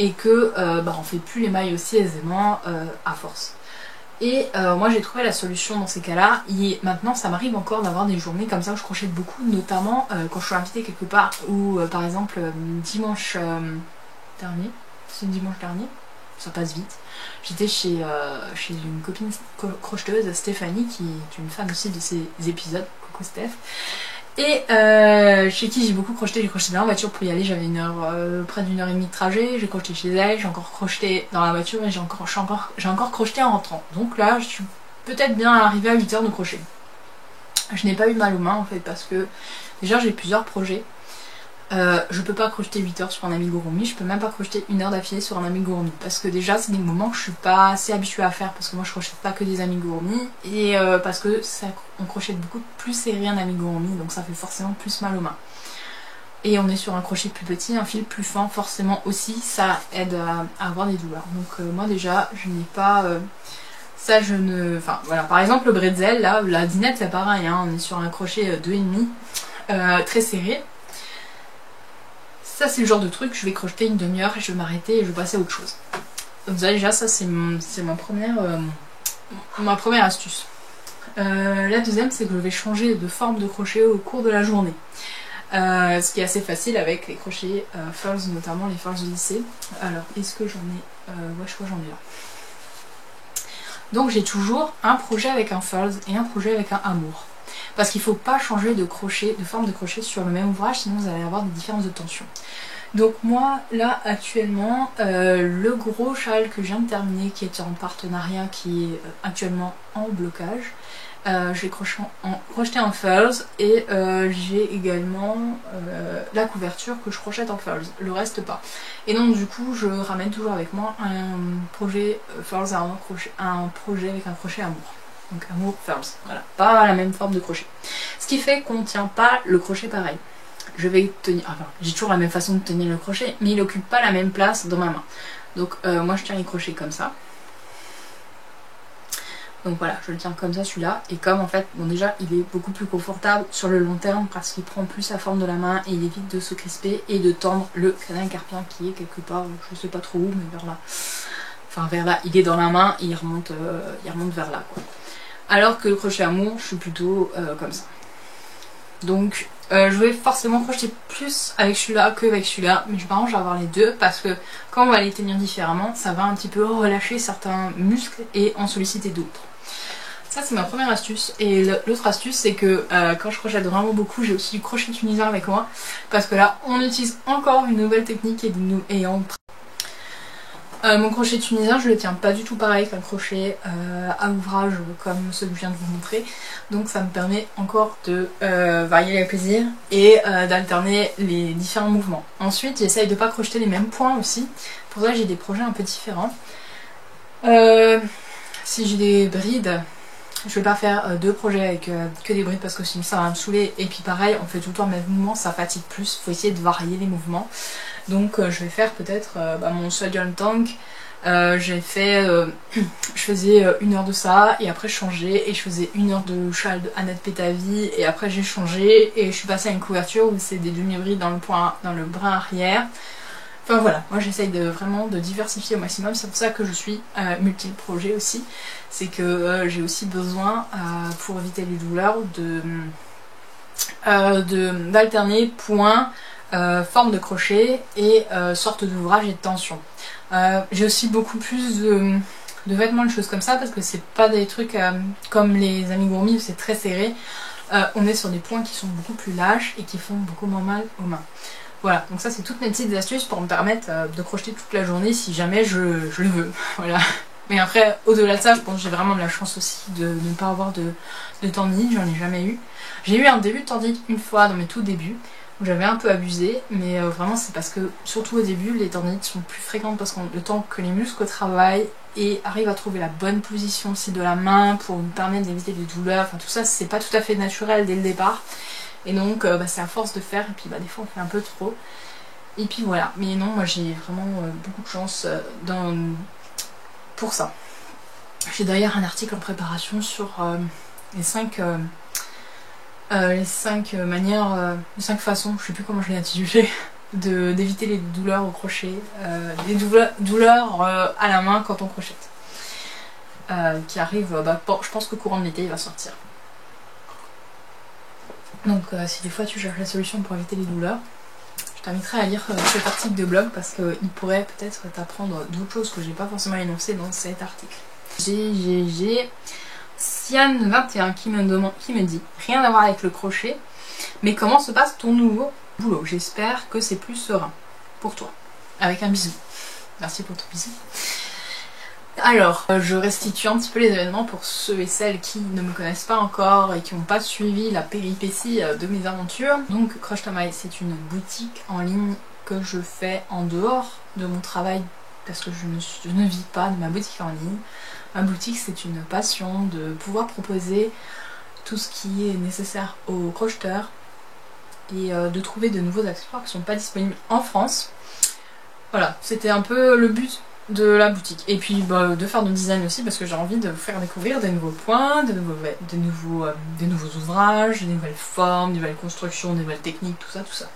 et que on fait plus les mailles aussi aisément à force. Et moi j'ai trouvé la solution dans ces cas-là. Et maintenant ça m'arrive encore d'avoir des journées comme ça où je crochette beaucoup, notamment quand je suis invitée quelque part, ou par exemple dimanche dernier, c'est dimanche dernier, ça passe vite, j'étais chez une copine crocheteuse, Stéphanie, qui est une fan aussi de ces épisodes, coucou Steph, et chez qui j'ai beaucoup crocheté. J'ai crocheté dans la voiture pour y aller, j'avais près d'une heure et demie de trajet, j'ai crocheté chez elle, j'ai encore crocheté dans la voiture et j'ai encore crocheté en rentrant. Donc là je suis peut-être bien arrivée à 8 heures de crochet. Je n'ai pas eu de mal aux mains en fait parce que déjà j'ai plusieurs projets. Je peux pas crocheter 8 heures sur un amigurumi, je peux même pas crocheter 1 heure d'affilée sur un amigurumi parce que déjà c'est des moments que je suis pas assez habituée à faire parce que moi je crochette pas que des amigurumi et parce que on crochette beaucoup plus serré un amigurumi, donc ça fait forcément plus mal aux mains. Et on est sur un crochet plus petit, un fil plus fin, forcément aussi ça aide à avoir des douleurs. Donc moi déjà je n'ai pas ça, enfin voilà, par exemple le bretzel là, la dinette c'est pareil, hein, on est sur un crochet 2,5 très serré. Ça c'est le genre de truc, je vais crocheter une demi-heure et je vais m'arrêter et je vais passer à autre chose. Donc ça, déjà ça c'est ma première astuce. La deuxième c'est que je vais changer de forme de crochet au cours de la journée. Ce qui est assez facile avec les crochets furls, notamment les furls de lycée. Alors est-ce que j'en ai... ouais, je crois que j'en ai là. Donc j'ai toujours un projet avec un furls et un projet avec un amour. Parce qu'il ne faut pas changer de forme de crochet sur le même ouvrage, sinon vous allez avoir des différences de tension. Donc moi, là, actuellement, le gros châle que je viens de terminer, qui est en partenariat, qui est actuellement en blocage, j'ai crocheté en furls et j'ai également la couverture que je crochette en furls, le reste pas. Et donc du coup, je ramène toujours avec moi un projet furls à un projet avec un crochet amour. Donc amour furls, voilà, pas la même forme de crochet. Ce qui fait qu'on ne tient pas le crochet pareil. je vais tenir, enfin j'ai toujours la même façon de tenir le crochet, mais il n'occupe pas la même place dans ma main. Donc moi je tiens les crochets comme ça. Donc voilà, je le tiens comme ça celui-là. Et comme en fait, bon déjà il est beaucoup plus confortable sur le long terme parce qu'il prend plus la forme de la main et il évite de se crisper et de tendre le canal carpien qui est quelque part, je sais pas trop où, mais vers là. Enfin vers là, il est dans la main et il remonte vers là quoi. Alors que le crochet amour, je suis plutôt comme ça. Donc je vais forcément crocheter plus avec celui-là que avec celui-là, mais je m'arrange à avoir les deux parce que quand on va les tenir différemment, ça va un petit peu relâcher certains muscles et en solliciter d'autres. Ça c'est ma première astuce. Et l'autre astuce c'est que quand je crochète vraiment beaucoup, j'ai aussi du crochet tunisien avec moi parce que là on utilise encore une nouvelle technique et on... Mon crochet tunisien, je le tiens pas du tout pareil qu'un crochet à ouvrage comme celui que je viens de vous montrer. Donc ça me permet encore de varier les plaisirs et d'alterner les différents mouvements. Ensuite, j'essaye de pas crocheter les mêmes points aussi. Pour ça, j'ai des projets un peu différents. Si j'ai des brides, je vais pas faire deux projets avec que des brides parce que sinon ça va me saouler. Et puis pareil, on fait tout le temps le même mouvement, ça fatigue plus. Faut essayer de varier les mouvements. Donc je vais faire peut-être mon Sodium Tank. J'ai fait, je faisais 1 heure de ça et après je changeais et je faisais 1 heure de châle de Annette Pétavie et après j'ai changé et je suis passée à une couverture où c'est des demi-brides dans le brin arrière. Enfin voilà, moi j'essaye vraiment de diversifier au maximum, c'est pour ça que je suis multi-projet aussi. C'est que j'ai aussi besoin, pour éviter les douleurs, d'alterner points, forme de crochet et sorte d'ouvrage et de tension. J'ai aussi beaucoup plus de vêtements, de choses comme ça parce que c'est pas des trucs comme les amigurumis où c'est très serré. On est sur des points qui sont beaucoup plus lâches et qui font beaucoup moins mal aux mains. Voilà, donc ça c'est toutes mes petites astuces pour me permettre de crocheter toute la journée si jamais je le veux. Voilà. Mais après, au-delà de ça, je pense que j'ai vraiment de la chance aussi de ne pas avoir de tendinite, j'en ai jamais eu. J'ai eu un début de tendinite une fois dans mes tout débuts, où j'avais un peu abusé, mais vraiment c'est parce que, surtout au début, les tendinites sont plus fréquentes parce que le temps que les muscles travaillent et arrivent à trouver la bonne position aussi de la main pour nous permettre d'éviter des douleurs, enfin tout ça c'est pas tout à fait naturel dès le départ. Et donc c'est à force de faire, et puis des fois on fait un peu trop. Et puis voilà, mais non, moi j'ai vraiment beaucoup de chance pour ça. J'ai d'ailleurs un article en préparation sur les 5 manières, les 5 façons, je sais plus comment je l'ai intitulé, d'éviter les douleurs au crochet, les douleurs à la main quand on crochette. Qui arrive, je pense que courant de l'été il va sortir. Donc si des fois tu cherches la solution pour éviter les douleurs, je t'inviterai à lire cet article de blog parce qu'il pourrait peut-être t'apprendre d'autres choses que j'ai pas forcément énoncées dans cet article. J'ai Sian21 qui me dit rien à voir avec le crochet, mais comment se passe ton nouveau boulot? J'espère que c'est plus serein pour toi. Avec un bisou. Merci pour ton bisou. Alors, je restitue un petit peu les événements pour ceux et celles qui ne me connaissent pas encore et qui n'ont pas suivi la péripétie de mes aventures. Donc, Crush Tamae, c'est une boutique en ligne que je fais en dehors de mon travail parce que je ne vis pas de ma boutique en ligne. Ma boutique, c'est une passion de pouvoir proposer tout ce qui est nécessaire aux crocheteurs et de trouver de nouveaux accessoires qui ne sont pas disponibles en France. Voilà, c'était un peu le but de la boutique. Et puis de faire du design aussi parce que j'ai envie de vous faire découvrir des nouveaux points, des nouveaux ouvrages, des nouvelles formes, des nouvelles constructions, des nouvelles techniques, tout ça.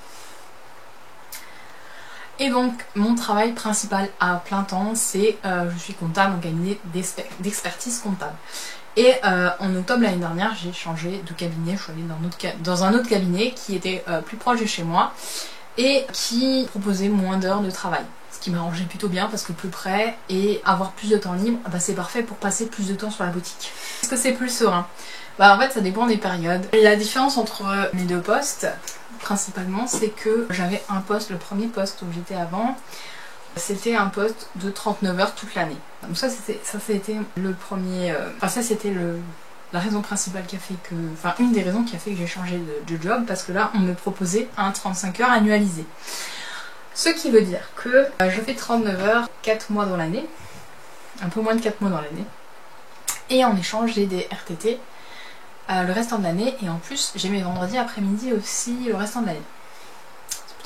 Et donc mon travail principal à plein temps c'est je suis comptable en cabinet d'expertise comptable. Et en octobre l'année dernière j'ai changé de cabinet, je suis allée dans un autre cabinet qui était plus proche de chez moi et qui proposait moins d'heures de travail. Ce qui m'arrangeait plutôt bien parce que plus près et avoir plus de temps libre, c'est parfait pour passer plus de temps sur la boutique. Est-ce que c'est plus serein? En fait ça dépend des périodes. La différence entre mes deux postes, principalement, c'est que j'avais un poste, le premier poste où j'étais avant, c'était un poste de 39 heures toute l'année. Donc ça c'était le premier... ça c'était la raison principale qui a fait que... Enfin une des raisons qui a fait que j'ai changé de job parce que là on me proposait un 35 heures annualisé. Ce qui veut dire que je fais 39 heures 4 mois dans l'année, un peu moins de 4 mois dans l'année, et en échange j'ai des RTT le restant de l'année, et en plus j'ai mes vendredis après-midi aussi le restant de l'année.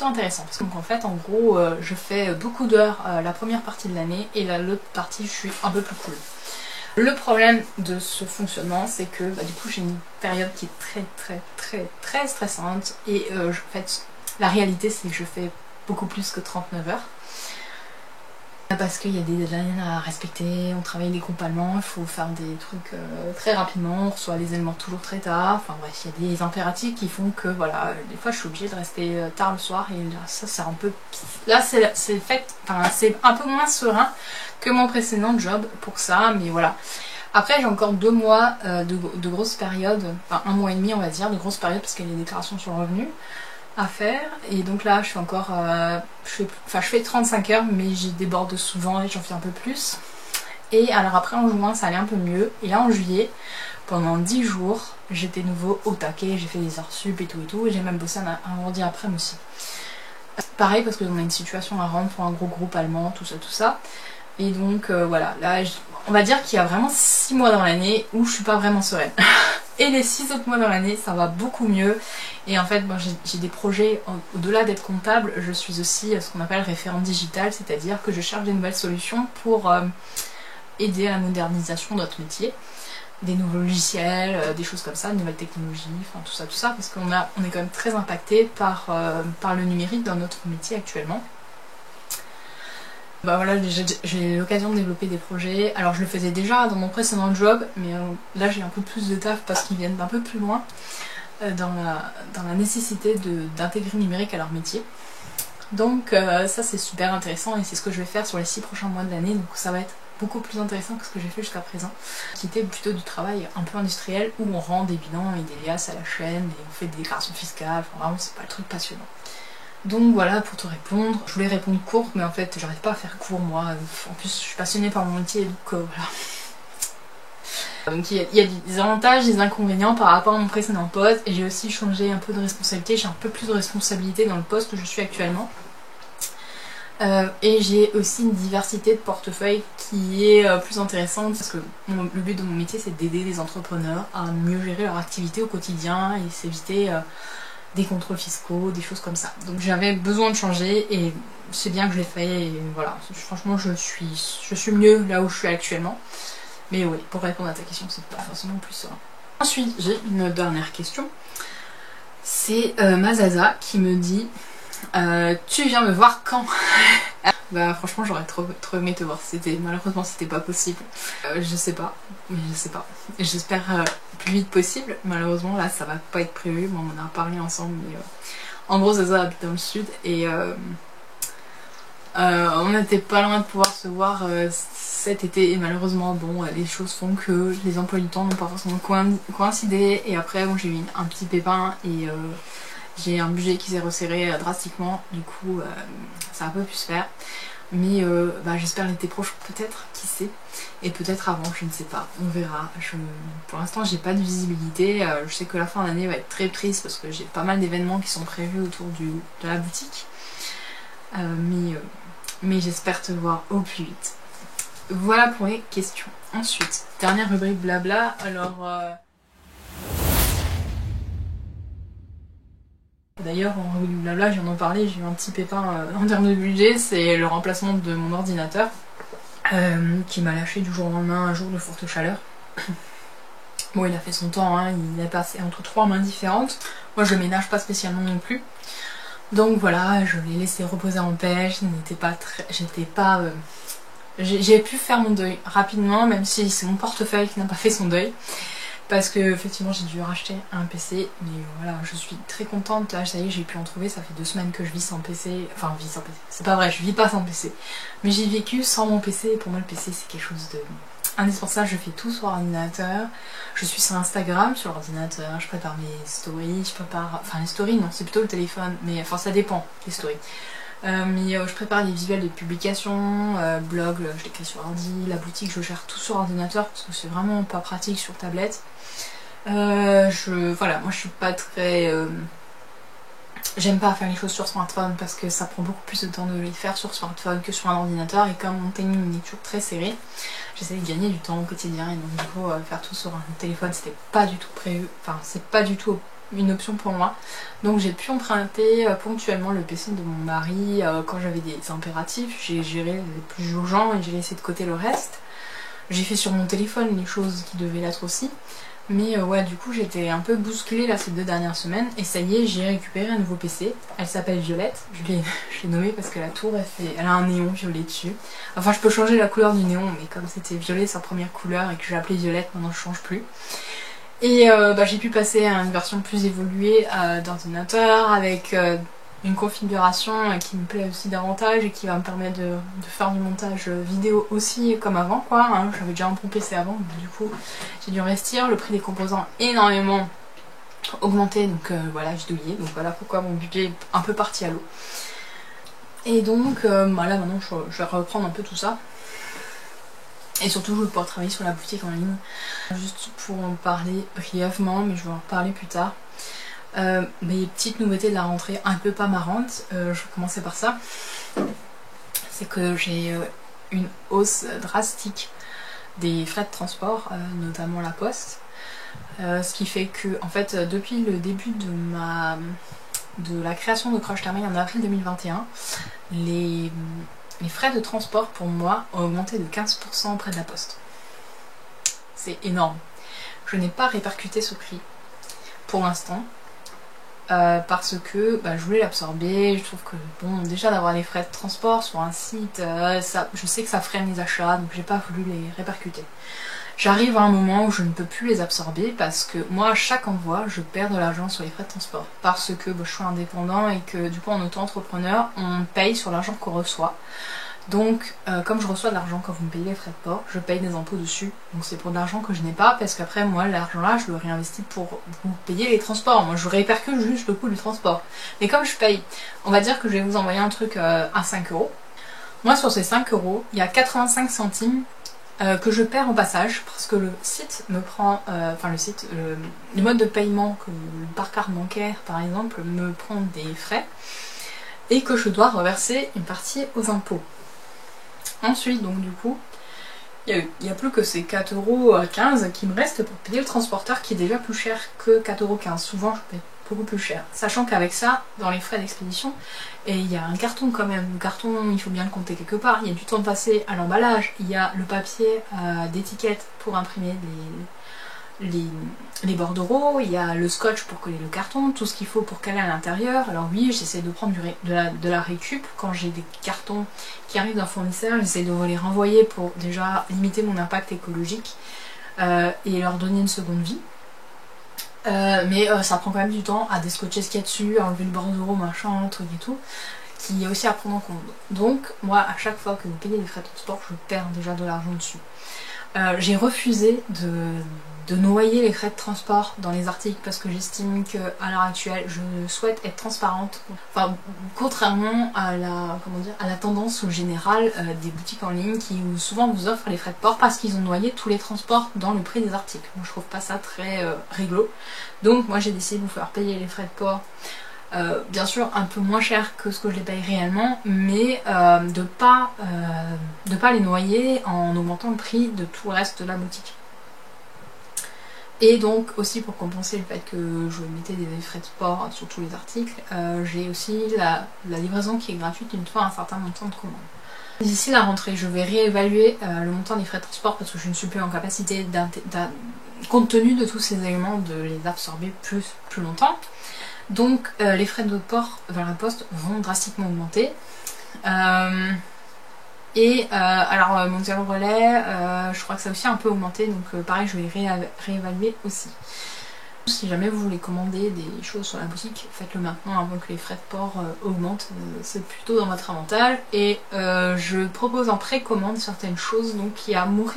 plutôt intéressant parce qu'en fait en gros je fais beaucoup d'heures la première partie de l'année et l'autre partie je suis un peu plus cool. Le problème de ce fonctionnement c'est que du coup j'ai une période qui est très stressante et en fait la réalité c'est que je fais beaucoup plus que 39 heures. Parce qu'il y a des deadlines à respecter, on travaille des groupes allemands, il faut faire des trucs très rapidement, on reçoit les éléments toujours très tard, enfin bref, il y a des impératifs qui font que voilà, des fois je suis obligée de rester tard le soir et là ça c'est un peu... Là c'est fait, enfin c'est un peu moins serein que mon précédent job pour ça, mais voilà. Après j'ai encore 2 mois de grosses périodes, enfin 1 mois et demi on va dire, de grosses périodes parce qu'il y a les déclarations sur le revenu à faire et donc là je suis encore je fais 35 heures mais j'y déborde souvent et j'en fais un peu plus et alors après en juin ça allait un peu mieux et là en juillet pendant 10 jours j'étais nouveau au taquet, j'ai fait des heures sup et tout et j'ai même bossé un vendredi après-midi aussi. Pareil parce qu'on a une situation à rendre pour un gros groupe allemand, tout ça et donc voilà, là on va dire qu'il y a vraiment 6 mois dans l'année où je suis pas vraiment sereine. Et les 6 autres mois dans l'année, ça va beaucoup mieux. Et en fait, bon, j'ai des projets, au-delà d'être comptable, je suis aussi ce qu'on appelle référente digitale, c'est-à-dire que je cherche des nouvelles solutions pour aider à la modernisation de notre métier. Des nouveaux logiciels, des choses comme ça, de nouvelles technologies, enfin tout ça, parce qu'on est quand même très impacté par le numérique dans notre métier actuellement. Bah voilà, j'ai l'occasion de développer des projets. Alors je le faisais déjà dans mon précédent job, mais là j'ai un peu plus de taf parce qu'ils viennent d'un peu plus loin dans la nécessité d'intégrer le numérique à leur métier. Donc ça c'est super intéressant et c'est ce que je vais faire sur les 6 prochains mois de l'année, donc ça va être beaucoup plus intéressant que ce que j'ai fait jusqu'à présent, qui était plutôt du travail un peu industriel où on rend des bilans et des liasses à la chaîne et on fait des déclarations fiscales, enfin vraiment c'est pas le truc passionnant. Donc voilà pour te répondre, je voulais répondre court mais en fait j'arrive pas à faire court moi, en plus je suis passionnée par mon métier donc voilà. Donc il y a des avantages, des inconvénients par rapport à mon précédent poste et j'ai aussi changé un peu de responsabilité, j'ai un peu plus de responsabilité dans le poste où je suis actuellement. Et j'ai aussi une diversité de portefeuille qui est plus intéressante parce que le but de mon métier c'est d'aider les entrepreneurs à mieux gérer leur activité au quotidien et s'éviter des contrôles fiscaux, des choses comme ça. Donc j'avais besoin de changer et c'est bien que je l'ai fait et voilà, franchement je suis mieux là où je suis actuellement. Mais oui, pour répondre à ta question, c'est pas forcément plus ça. Ensuite, j'ai une dernière question. C'est Mazaza qui me dit tu viens me voir quand? Bah franchement j'aurais trop aimé te voir, malheureusement c'était pas possible. Je sais pas, j'espère plus vite possible. Malheureusement là ça va pas être prévu, bon, on en a parlé ensemble mais en gros Zaza habite dans le sud et on n'était pas loin de pouvoir se voir cet été et malheureusement bon les choses font que les emplois du temps n'ont pas forcément coïncidé et après bon, j'ai eu un petit pépin et j'ai un budget qui s'est resserré drastiquement, du coup ça a pas pu se faire. Mais bah, j'espère l'été prochain peut-être, qui sait. Et peut-être avant, je ne sais pas, on verra. Pour l'instant j'ai pas de visibilité, je sais que la fin d'année va être très triste parce que j'ai pas mal d'événements qui sont prévus autour de la boutique. Mais j'espère te voir au plus vite. Voilà pour les questions. Ensuite, dernière rubrique blabla, alors... D'ailleurs, en rubrique blabla, je viens d'en parler, j'ai eu un petit pépin en termes de budget, c'est le remplacement de mon ordinateur qui m'a lâché du jour au lendemain, un jour de forte chaleur. Bon, il a fait son temps, hein, il est passé entre 3 mains différentes. Moi, je le ménage pas spécialement non plus. Donc voilà, je l'ai laissé reposer en paix, j'ai pu faire mon deuil rapidement, même si c'est mon portefeuille qui n'a pas fait son deuil. Parce que effectivement j'ai dû racheter un PC, mais voilà, je suis très contente, là ça y est j'ai pu en trouver, ça fait 2 semaines que je vis sans PC, enfin vis sans PC, c'est pas vrai, je vis pas sans PC, mais j'ai vécu sans mon PC, et pour moi le PC c'est quelque chose de indispensable, je fais tout sur ordinateur, je suis sur Instagram, sur l'ordinateur, je prépare mes stories, enfin les stories non, c'est plutôt le téléphone, mais enfin ça dépend, les stories. Je prépare les visuels de publications, blog, je l'écris sur ordi, la boutique je gère tout sur ordinateur parce que c'est vraiment pas pratique sur tablette. Voilà, moi je suis pas très... J'aime pas faire les choses sur smartphone parce que ça prend beaucoup plus de temps de les faire sur smartphone que sur un ordinateur et comme mon timing est toujours très serré, j'essaie de gagner du temps au quotidien et donc du coup faire tout sur un téléphone c'était pas du tout prévu, enfin c'est pas du tout une option pour moi. Donc j'ai pu emprunter ponctuellement le PC de mon mari quand j'avais des impératifs. J'ai géré les plus urgents et j'ai laissé de côté le reste. J'ai fait sur mon téléphone les choses qui devaient l'être aussi. Mais ouais, du coup j'étais un peu bousculée là ces 2 dernières semaines et ça y est, j'ai récupéré un nouveau PC. Elle s'appelle Violette, je l'ai nommée parce que la tour elle a un néon violet dessus. Enfin je peux changer la couleur du néon, mais comme c'était violet sa première couleur et que j'ai appelé Violette, maintenant je change plus. Et j'ai pu passer à une version plus évoluée d'ordinateur avec une configuration qui me plaît aussi davantage et qui va me permettre de faire du montage vidéo aussi comme avant quoi. Hein. J'avais déjà un bon PC avant, donc du coup j'ai dû investir. Le prix des composants énormément augmenté, donc voilà, j'ai douillé. Donc voilà pourquoi mon budget est un peu parti à l'eau. Et donc là maintenant je vais reprendre un peu tout ça. Et surtout je vais pouvoir travailler sur la boutique en ligne. Juste pour en parler brièvement, mais je vais en reparler plus tard. Mes petites nouveautés de la rentrée un peu pas marrantes, je vais commencer par ça. C'est que j'ai une hausse drastique des frais de transport, notamment la poste. Ce qui fait que en fait depuis le début de la création de Crush Thermail en avril 2021, les frais de transport pour moi ont augmenté de 15% auprès de la poste. C'est énorme. Je n'ai pas répercuté ce prix pour l'instant. Parce que je voulais l'absorber. Je trouve que bon, déjà d'avoir les frais de transport sur un site, je sais que ça freine les achats, donc j'ai pas voulu les répercuter. J'arrive à un moment où je ne peux plus les absorber parce que moi à chaque envoi je perds de l'argent sur les frais de transport parce que je suis indépendant et que du coup en auto-entrepreneur on paye sur l'argent qu'on reçoit. Donc comme je reçois de l'argent quand vous me payez les frais de port, je paye des impôts dessus. Donc c'est pour de l'argent que je n'ai pas parce qu'après moi l'argent là je le réinvestis pour vous payer les transports. Moi je répercute juste le coût du transport. Mais comme je paye, on va dire que je vais vous envoyer un truc à 5 €. Moi sur ces 5 €, il y a 85 centimes que je perds au passage parce que le site me prend, le mode de paiement par carte bancaire par exemple me prend des frais et que je dois reverser une partie aux impôts. Ensuite, donc du coup, il n'y a plus que ces 4,15 € qui me restent pour payer le transporteur qui est déjà plus cher que 4,15 €. Souvent, je paye beaucoup plus cher. Sachant qu'avec ça, dans les frais d'expédition, et il y a un carton quand même. Le carton, il faut bien le compter quelque part. Il y a du temps passé à l'emballage. Il y a le papier d'étiquette pour imprimer les bordereaux, il y a le scotch pour coller le carton, tout ce qu'il faut pour caler à l'intérieur. Alors oui, j'essaie de prendre de la récup quand j'ai des cartons qui arrivent d'un fournisseur, j'essaie de les renvoyer pour déjà limiter mon impact écologique et leur donner une seconde vie. Mais ça prend quand même du temps à descotcher ce qu'il y a dessus, à enlever le bordereau, machin, truc et tout, qui est aussi à prendre en compte. Donc moi, à chaque fois que vous payez les frais de transport, je perds déjà de l'argent dessus. J'ai refusé de noyer les frais de transport dans les articles parce que j'estime qu'à l'heure actuelle je souhaite être transparente, enfin contrairement à la tendance générale des boutiques en ligne qui souvent vous offrent les frais de port parce qu'ils ont noyé tous les transports dans le prix des articles. Moi je trouve pas ça très réglo, donc moi j'ai décidé de vous faire payer les frais de port bien sûr un peu moins cher que ce que je les paye réellement, mais de pas les noyer en augmentant le prix de tout le reste de la boutique. Et donc aussi pour compenser le fait que je mettais des frais de port sur tous les articles, j'ai aussi la livraison qui est gratuite une fois un certain montant de commande. D'ici la rentrée, je vais réévaluer le montant des frais de transport parce que je ne suis plus en capacité, compte tenu de tous ces éléments, de les absorber plus longtemps. Donc les frais de port vers la poste vont drastiquement augmenter. Alors mon dialogue relais, je crois que ça a aussi un peu augmenté, donc pareil je vais réévaluer aussi. Si jamais vous voulez commander des choses sur la boutique, faites-le maintenant avant que les frais de port augmentent, c'est plutôt dans votre avantage. Et je propose en précommande certaines choses, donc il y a Mourit,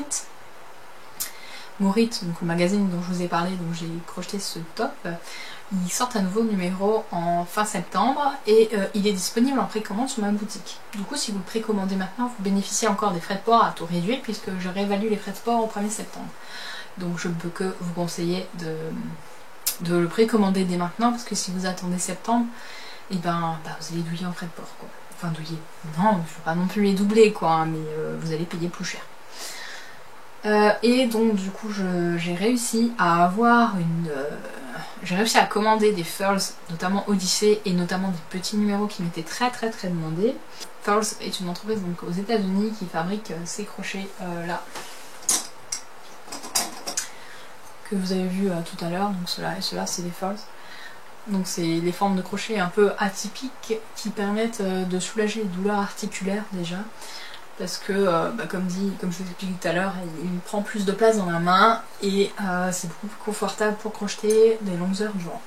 donc le magazine dont je vous ai parlé, dont j'ai crocheté ce top. Ils sortent un nouveau numéro en fin septembre et il est disponible en précommande sur ma boutique. Du coup, si vous le précommandez maintenant, vous bénéficiez encore des frais de port à taux réduit puisque je réévalue les frais de port au 1er septembre. Donc je ne peux que vous conseiller de le précommander dès maintenant parce que si vous attendez septembre, et vous allez douiller en frais de port quoi. Enfin douiller, non, je ne veux pas non plus les doubler quoi, hein, mais vous allez payer plus cher. Et donc du coup j'ai réussi à avoir j'ai réussi à commander des furls, notamment Odyssey et notamment des petits numéros qui m'étaient très demandés. Furls est une entreprise donc aux États-Unis qui fabrique ces crochets là que vous avez vu tout à l'heure. Donc ceux-là et ceux-là, c'est des furls. Donc c'est les formes de crochet un peu atypiques qui permettent de soulager les douleurs articulaires déjà. Parce que, comme je vous expliqué tout à l'heure, il prend plus de place dans la main et c'est beaucoup plus confortable pour crocheter des longues heures durant.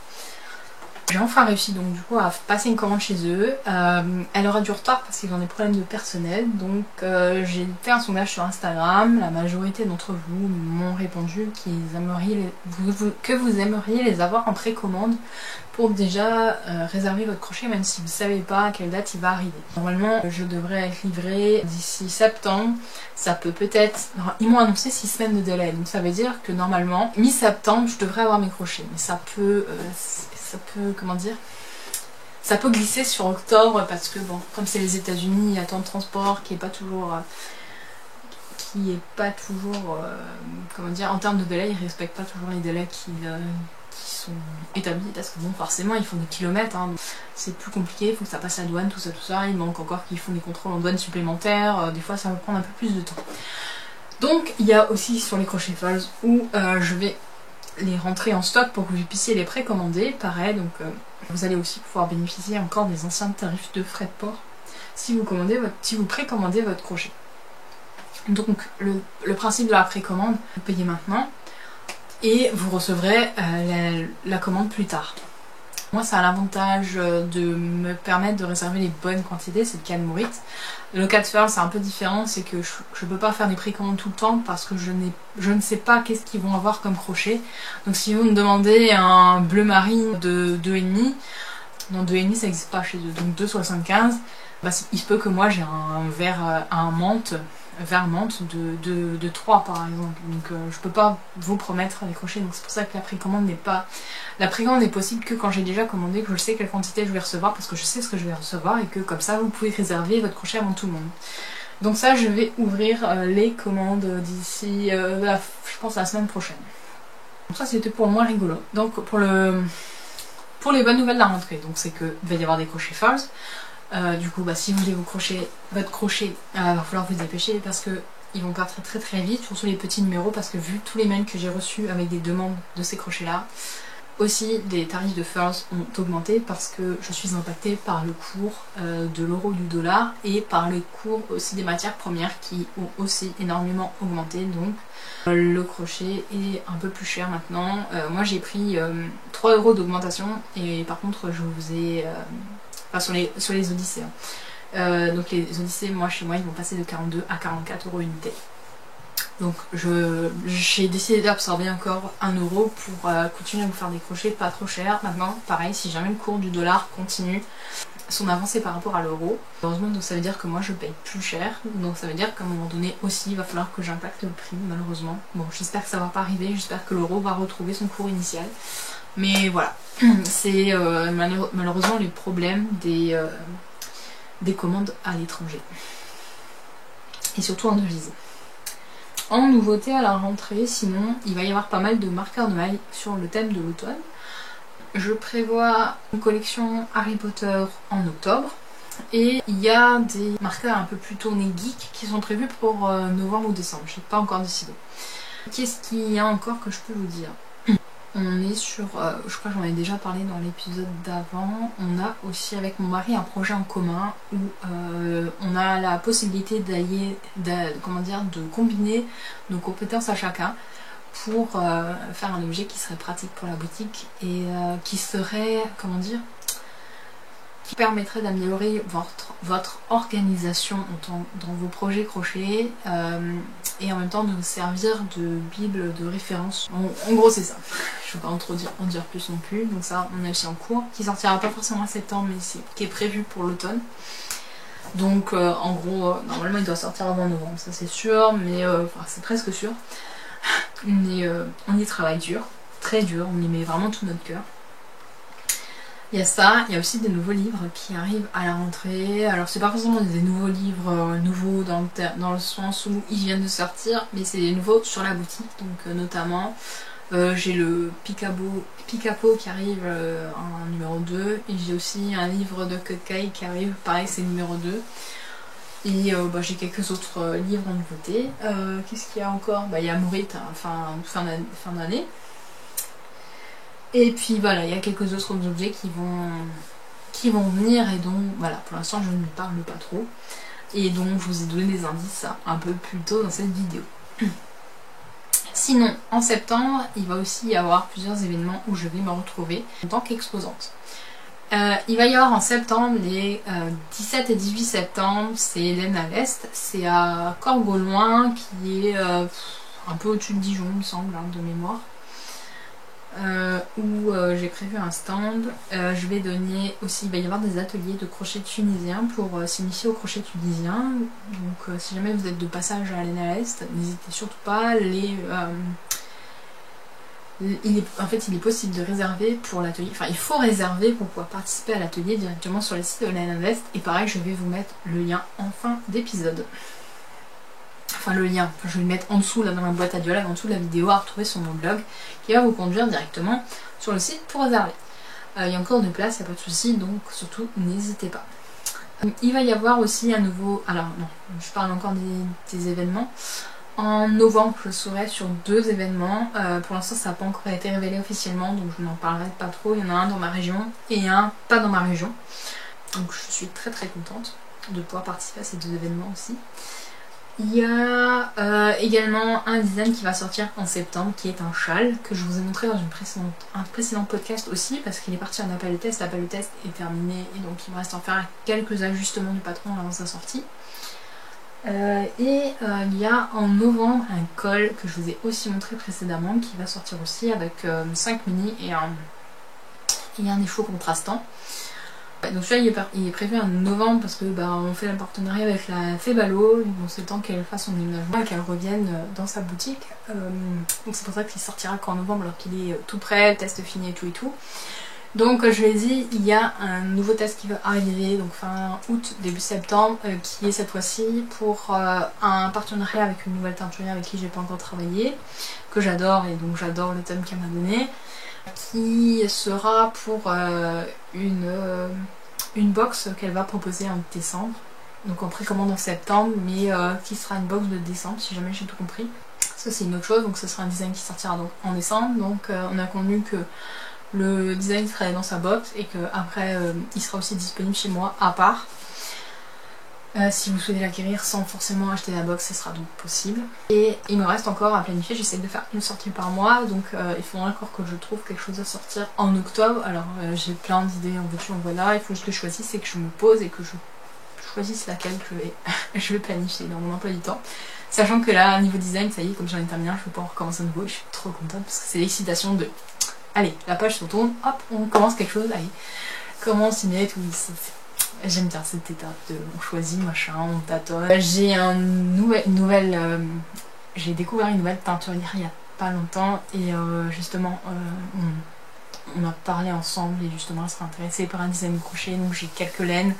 J'ai enfin réussi donc du coup à passer une commande chez eux. Elle aura du retard parce qu'ils ont des problèmes de personnel. Donc j'ai fait un sondage sur Instagram. La majorité d'entre vous m'ont répondu que vous aimeriez les avoir en précommande pour déjà réserver votre crochet, même si vous ne savez pas à quelle date il va arriver. Normalement, je devrais être livrée d'ici septembre. Ça peut peut-être... Ils m'ont annoncé 6 semaines de délai. Donc ça veut dire que normalement, mi-septembre, je devrais avoir mes crochets. Mais ça peut, comment dire, ça peut glisser sur octobre parce que bon, comme c'est les États-Unis, il y a tant de transport qui est pas toujours comment dire, en termes de délai, ils respectent pas toujours les délais qui sont établis parce que bon, forcément ils font des kilomètres, hein, c'est plus compliqué, il faut que ça passe à la douane, tout ça, il manque encore qu'ils font des contrôles en douane supplémentaires, des fois ça va prendre un peu plus de temps. Donc il y a aussi sur les crochets falls où je vais les rentrer en stock pour que vous puissiez les précommander, pareil, donc vous allez aussi pouvoir bénéficier encore des anciens tarifs de frais de port si vous précommandez votre crochet. Donc le principe de la précommande, vous payez maintenant et vous recevrez la commande plus tard. Moi ça a l'avantage de me permettre de réserver les bonnes quantités, c'est le cas de Moritz. Le cas de Furl c'est un peu différent, c'est que je ne peux pas faire des précommandes tout le temps parce que je ne sais pas qu'est-ce qu'ils vont avoir comme crochet. Donc si vous me demandez un bleu marine de 2,5, non 2,5 ça n'existe pas chez eux, donc 2,75, bah, il se peut que moi j'ai un vert menthe de 3 par exemple, donc je peux pas vous promettre les crochets, donc c'est pour ça que la précommande n'est pas... La précommande n'est possible que quand j'ai déjà commandé, que je sais quelle quantité je vais recevoir, parce que je sais ce que je vais recevoir et que comme ça vous pouvez réserver votre crochet avant tout le monde. Donc ça je vais ouvrir les commandes d'ici, je pense la semaine prochaine. Donc ça c'était pour le moins rigolo. Donc pour les bonnes nouvelles de la rentrée, donc c'est que il va y avoir des crochets falls. Du coup, si vous voulez votre crochet, il va falloir vous dépêcher parce que ils vont partir très vite, surtout les petits numéros, parce que vu tous les mails que j'ai reçus avec des demandes de ces crochets là, aussi les tarifs de furls ont augmenté parce que je suis impactée par le cours de l'euro du dollar et par les cours aussi des matières premières qui ont aussi énormément augmenté. Donc le crochet est un peu plus cher maintenant. Moi j'ai pris 3 € d'augmentation et par contre je vous ai... Enfin, sur les Odyssées. Donc les Odyssées, chez moi, ils vont passer de 42 à 44 € unité. Donc j'ai décidé d'absorber encore 1 € pour continuer à vous faire des crochets pas trop chers. Maintenant, pareil, si jamais le cours du dollar continue son avancée par rapport à l'euro, heureusement, donc ça veut dire que moi je paye plus cher. Donc ça veut dire qu'à un moment donné aussi, il va falloir que j'impacte le prix, malheureusement. Bon, j'espère que ça va pas arriver, j'espère que l'euro va retrouver son cours initial. Mais voilà, c'est malheureusement les problèmes des commandes à l'étranger. Et surtout en devise. En nouveauté à la rentrée, sinon, il va y avoir pas mal de marqueurs de mailles sur le thème de l'automne. Je prévois une collection Harry Potter en octobre. Et il y a des marqueurs un peu plus tournés geek qui sont prévus pour novembre ou décembre. Je n'ai pas encore décidé. Qu'est-ce qu'il y a encore que je peux vous dire ? On est sur, je crois que j'en ai déjà parlé dans l'épisode d'avant, on a aussi avec mon mari un projet en commun où on a la possibilité de combiner nos compétences à chacun pour faire un objet qui serait pratique pour la boutique et qui serait, qui permettrait d'améliorer votre organisation dans vos projets crochets et en même temps de vous servir de bible de référence. En gros c'est ça, je ne vais pas en dire plus non plus, donc ça on a aussi en cours, qui sortira pas forcément en septembre mais qui est prévu pour l'automne. Donc en gros, normalement il doit sortir avant novembre, ça c'est sûr, mais c'est presque sûr. On y travaille dur, très dur, on y met vraiment tout notre cœur. Il y a ça, il y a aussi des nouveaux livres qui arrivent à la rentrée. Alors c'est pas forcément des nouveaux livres nouveaux dans le sens où ils viennent de sortir, mais c'est des nouveaux sur la boutique, donc notamment J'ai le Picapo qui arrive en numéro 2 et j'ai aussi un livre de Kokai qui arrive, pareil c'est numéro 2. Et j'ai quelques autres livres en nouveauté. Qu'est-ce qu'il y a encore? Il y a Mourit, fin d'année. Et puis voilà, il y a quelques autres objets qui vont venir et dont, voilà, pour l'instant je ne parle pas trop. Et donc je vous ai donné des indices un peu plus tôt dans cette vidéo. Sinon, en septembre, il va aussi y avoir plusieurs événements où je vais me retrouver en tant qu'exposante. Il va y avoir en septembre, les 17 et 18 septembre, c'est l'Aisne à l'Est, c'est à Corgauloin qui est un peu au-dessus de Dijon, il me semble, de mémoire. Où j'ai prévu un stand. Je vais donner aussi, il va y avoir des ateliers de crochet tunisien pour s'initier au crochet tunisien. Donc si jamais vous êtes de passage à l'Aisne à l'Est, n'hésitez surtout pas. En fait, il est possible de réserver pour l'atelier. Enfin, il faut réserver pour pouvoir participer à l'atelier directement sur le site de l'Aisne à l'Est. Et pareil, je vais vous mettre le lien en fin d'épisode. Enfin, le lien, je vais le mettre en dessous, là, dans la boîte à dialogue, en dessous de la vidéo, à retrouver sur mon blog, qui va vous conduire directement sur le site pour réserver. Il y a encore de place, il n'y a pas de souci, donc surtout, n'hésitez pas. Il va y avoir aussi un nouveau... Alors, non, je parle encore des événements. En novembre, je serai sur 2 événements. Pour l'instant, ça n'a pas encore été révélé officiellement, donc je n'en parlerai pas trop. Il y en a un dans ma région et un pas dans ma région. Donc je suis très très contente de pouvoir participer à ces 2 événements aussi. Il y a également un design qui va sortir en septembre, qui est un châle, que je vous ai montré dans un précédent podcast aussi, parce qu'il est parti en appel de test. L'appel de test est terminé, et donc il me reste à en faire quelques ajustements du patron avant sa sortie. Il y a en novembre un col que je vous ai aussi montré précédemment, qui va sortir aussi avec 5 mini et un échou contrastant. Donc celui-là il est prévu en novembre parce que on fait un partenariat avec la Febalo, donc c'est le temps qu'elle fasse son déménagement et qu'elle revienne dans sa boutique. Donc c'est pour ça qu'il sortira qu'en novembre alors qu'il est tout prêt, test fini et tout. Donc je l'ai dit, il y a un nouveau test qui va arriver, donc fin août, début septembre, qui est cette fois-ci pour un partenariat avec une nouvelle teinturière avec qui j'ai pas encore travaillé, que j'adore et donc j'adore le thème qu'elle m'a donné, qui sera pour une box qu'elle va proposer en décembre, donc en précommande en septembre, mais qui sera une box de décembre si jamais j'ai tout compris. Ça c'est une autre chose, donc ce sera un design qui sortira donc en décembre, donc on a convenu que le design sera dans sa box et qu'après il sera aussi disponible chez moi à part. Si vous souhaitez l'acquérir sans forcément acheter la box, ce sera donc possible. Et il me reste encore à planifier, j'essaie de faire une sortie par mois, donc il faudra encore que je trouve quelque chose à sortir en octobre. Alors j'ai plein d'idées en veux-tu en voilà, il faut juste que je choisisse et que je me pose et que je choisisse laquelle je vais planifier dans mon emploi du temps. Sachant que là, niveau design, ça y est, comme j'en ai terminé un, je peux pas recommencer à nouveau, je suis trop contente parce que c'est l'excitation de... Allez, la page se tourne, hop, on commence quelque chose, allez, comment s'y mettre, oui, j'aime bien cette étape de on choisit, machin, on tâtonne. J'ai j'ai découvert une nouvelle teinturière il y a pas longtemps et justement on a parlé ensemble et justement elle sera intéressée par un design crochet, donc j'ai quelques laines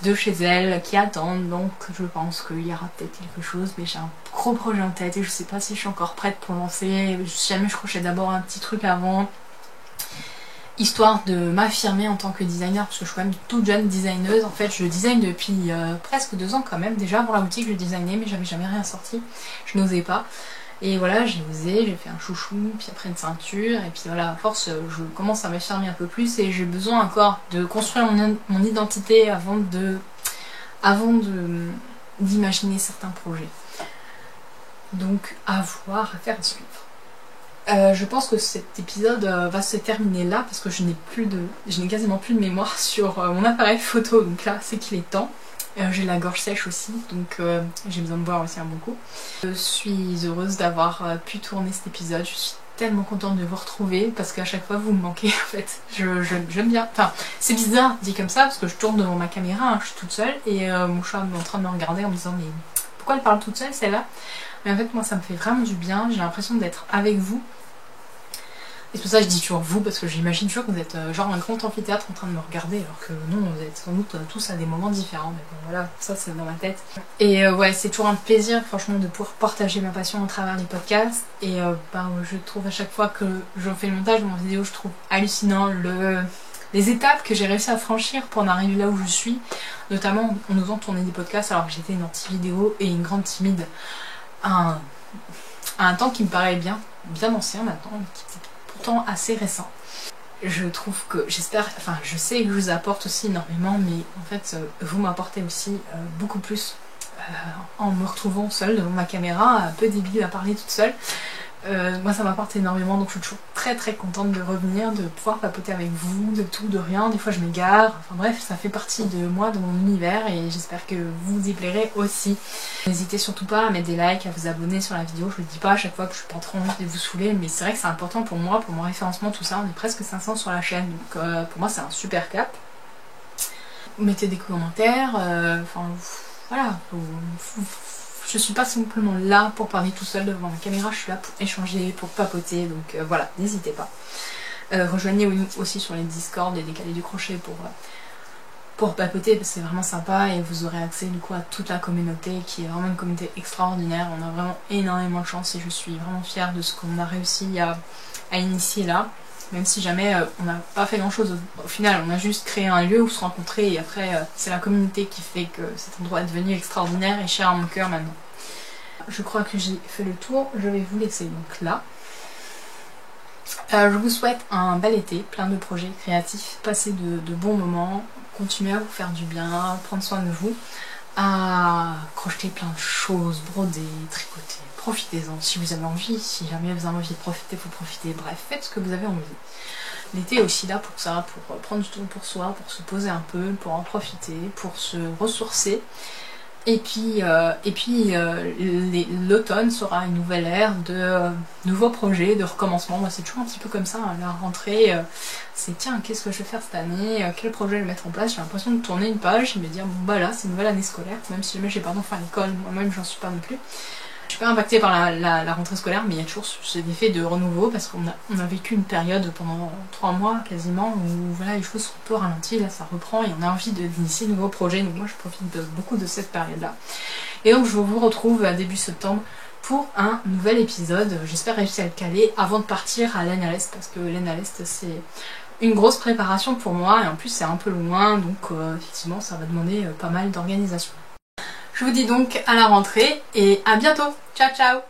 de chez elle qui attendent, donc je pense qu'il y aura peut-être quelque chose, mais j'ai un gros projet en tête et je sais pas si je suis encore prête pour lancer. Si jamais je crochet d'abord un petit truc avant, histoire de m'affirmer en tant que designer, parce que je suis quand même toute jeune designeuse. En fait je design depuis presque 2 ans quand même. Déjà avant la boutique je designais mais j'avais jamais rien sorti, je n'osais pas. Et voilà, j'ai osé, j'ai fait un chouchou, puis après une ceinture, et puis voilà, à force, je commence à m'affirmer un peu plus et j'ai besoin encore de construire mon identité avant d'imaginer certains projets. Donc, à voir, à faire à suivre. Je pense que cet épisode va se terminer là parce que je n'ai quasiment plus de mémoire sur mon appareil photo, donc là, c'est qu'il est temps. J'ai la gorge sèche aussi, donc j'ai besoin de boire aussi un bon coup. Je suis heureuse d'avoir pu tourner cet épisode, je suis tellement contente de vous retrouver parce qu'à chaque fois vous me manquez en fait. J'aime bien, enfin c'est bizarre dit comme ça parce que je tourne devant ma caméra, hein, je suis toute seule et mon chat est en train de me regarder en me disant mais pourquoi elle parle toute seule celle-là? Mais en fait moi ça me fait vraiment du bien, j'ai l'impression d'être avec vous. Et c'est pour ça que je dis toujours vous, parce que j'imagine toujours que vous êtes genre un grand amphithéâtre en train de me regarder, alors que non, vous êtes sans doute tous à des moments différents. Mais bon, voilà, ça c'est dans ma tête. Et ouais, c'est toujours un plaisir, franchement, de pouvoir partager ma passion à travers les podcasts. Et je trouve à chaque fois que je fais le montage de mon vidéo, je trouve hallucinant les étapes que j'ai réussi à franchir pour en arriver là où je suis, notamment en osant tourner des podcasts alors que j'étais une anti-vidéo et une grande timide à un temps qui me paraît bien ancien maintenant, mais qui était pourtant assez récent. Je trouve que je sais que je vous apporte aussi énormément, mais en fait vous m'apportez aussi beaucoup plus en me retrouvant seule devant ma caméra, un peu débile à parler toute seule. Moi ça m'apporte énormément, donc je suis toujours très contente de revenir, de pouvoir papoter avec vous, de tout, de rien. Des fois je m'égare, enfin bref, ça fait partie de moi, de mon univers, et j'espère que vous y plairez aussi. N'hésitez surtout pas à mettre des likes, à vous abonner sur la vidéo. Je le dis pas à chaque fois que je suis pas trop envie de vous saouler, mais c'est vrai que c'est important pour moi, pour mon référencement, tout ça. On est presque 500 sur la chaîne, donc pour moi c'est un super cap. Mettez des commentaires, voilà, je suis pas simplement là pour parler tout seul devant la caméra, je suis là pour échanger, pour papoter, donc voilà, n'hésitez pas. Rejoignez-nous aussi sur les Discord et Décalé du Crochet pour papoter, parce que c'est vraiment sympa, et vous aurez accès du coup à toute la communauté qui est vraiment une communauté extraordinaire. On a vraiment énormément de chance et je suis vraiment fière de ce qu'on a réussi à initier là. Même si jamais on n'a pas fait grand chose, au final on a juste créé un lieu où se rencontrer, et après c'est la communauté qui fait que cet endroit est devenu extraordinaire et cher à mon cœur maintenant. Je crois que j'ai fait le tour, je vais vous laisser donc là. Je vous souhaite un bel été, plein de projets créatifs, passez de bons moments, continuez à vous faire du bien, prendre soin de vous, à crocheter plein de choses, broder, tricoter. Profitez-en si vous avez envie, si jamais vous avez envie de profiter, vous profitez, bref, faites ce que vous avez envie. L'été est aussi là pour ça, pour prendre du temps pour soi, pour se poser un peu, pour en profiter, pour se ressourcer. Et puis l'automne sera une nouvelle ère de nouveaux projets, de recommencement. Moi c'est toujours un petit peu comme ça, hein. La rentrée, c'est tiens, qu'est-ce que je vais faire cette année, quel projet je vais mettre en place. J'ai l'impression de tourner une page et me dire bon bah là c'est une nouvelle année scolaire, même si jamais j'ai pas d'enfant à l'école, moi-même j'en suis pas non plus. Je suis pas impactée par la rentrée scolaire, mais il y a toujours cet effet de renouveau, parce qu'on a vécu une période pendant 3 mois quasiment où voilà, les choses sont un peu ralenties, là ça reprend et on a envie d'initier de nouveaux projets, donc moi je profite beaucoup de cette période là. Et donc je vous retrouve à début septembre pour un nouvel épisode. J'espère réussir à le caler avant de partir à l'Aine à l'Est, parce que l'Aine à l'Est c'est une grosse préparation pour moi, et en plus c'est un peu loin, donc effectivement ça va demander pas mal d'organisation. Je vous dis donc à la rentrée et à bientôt. Ciao ciao.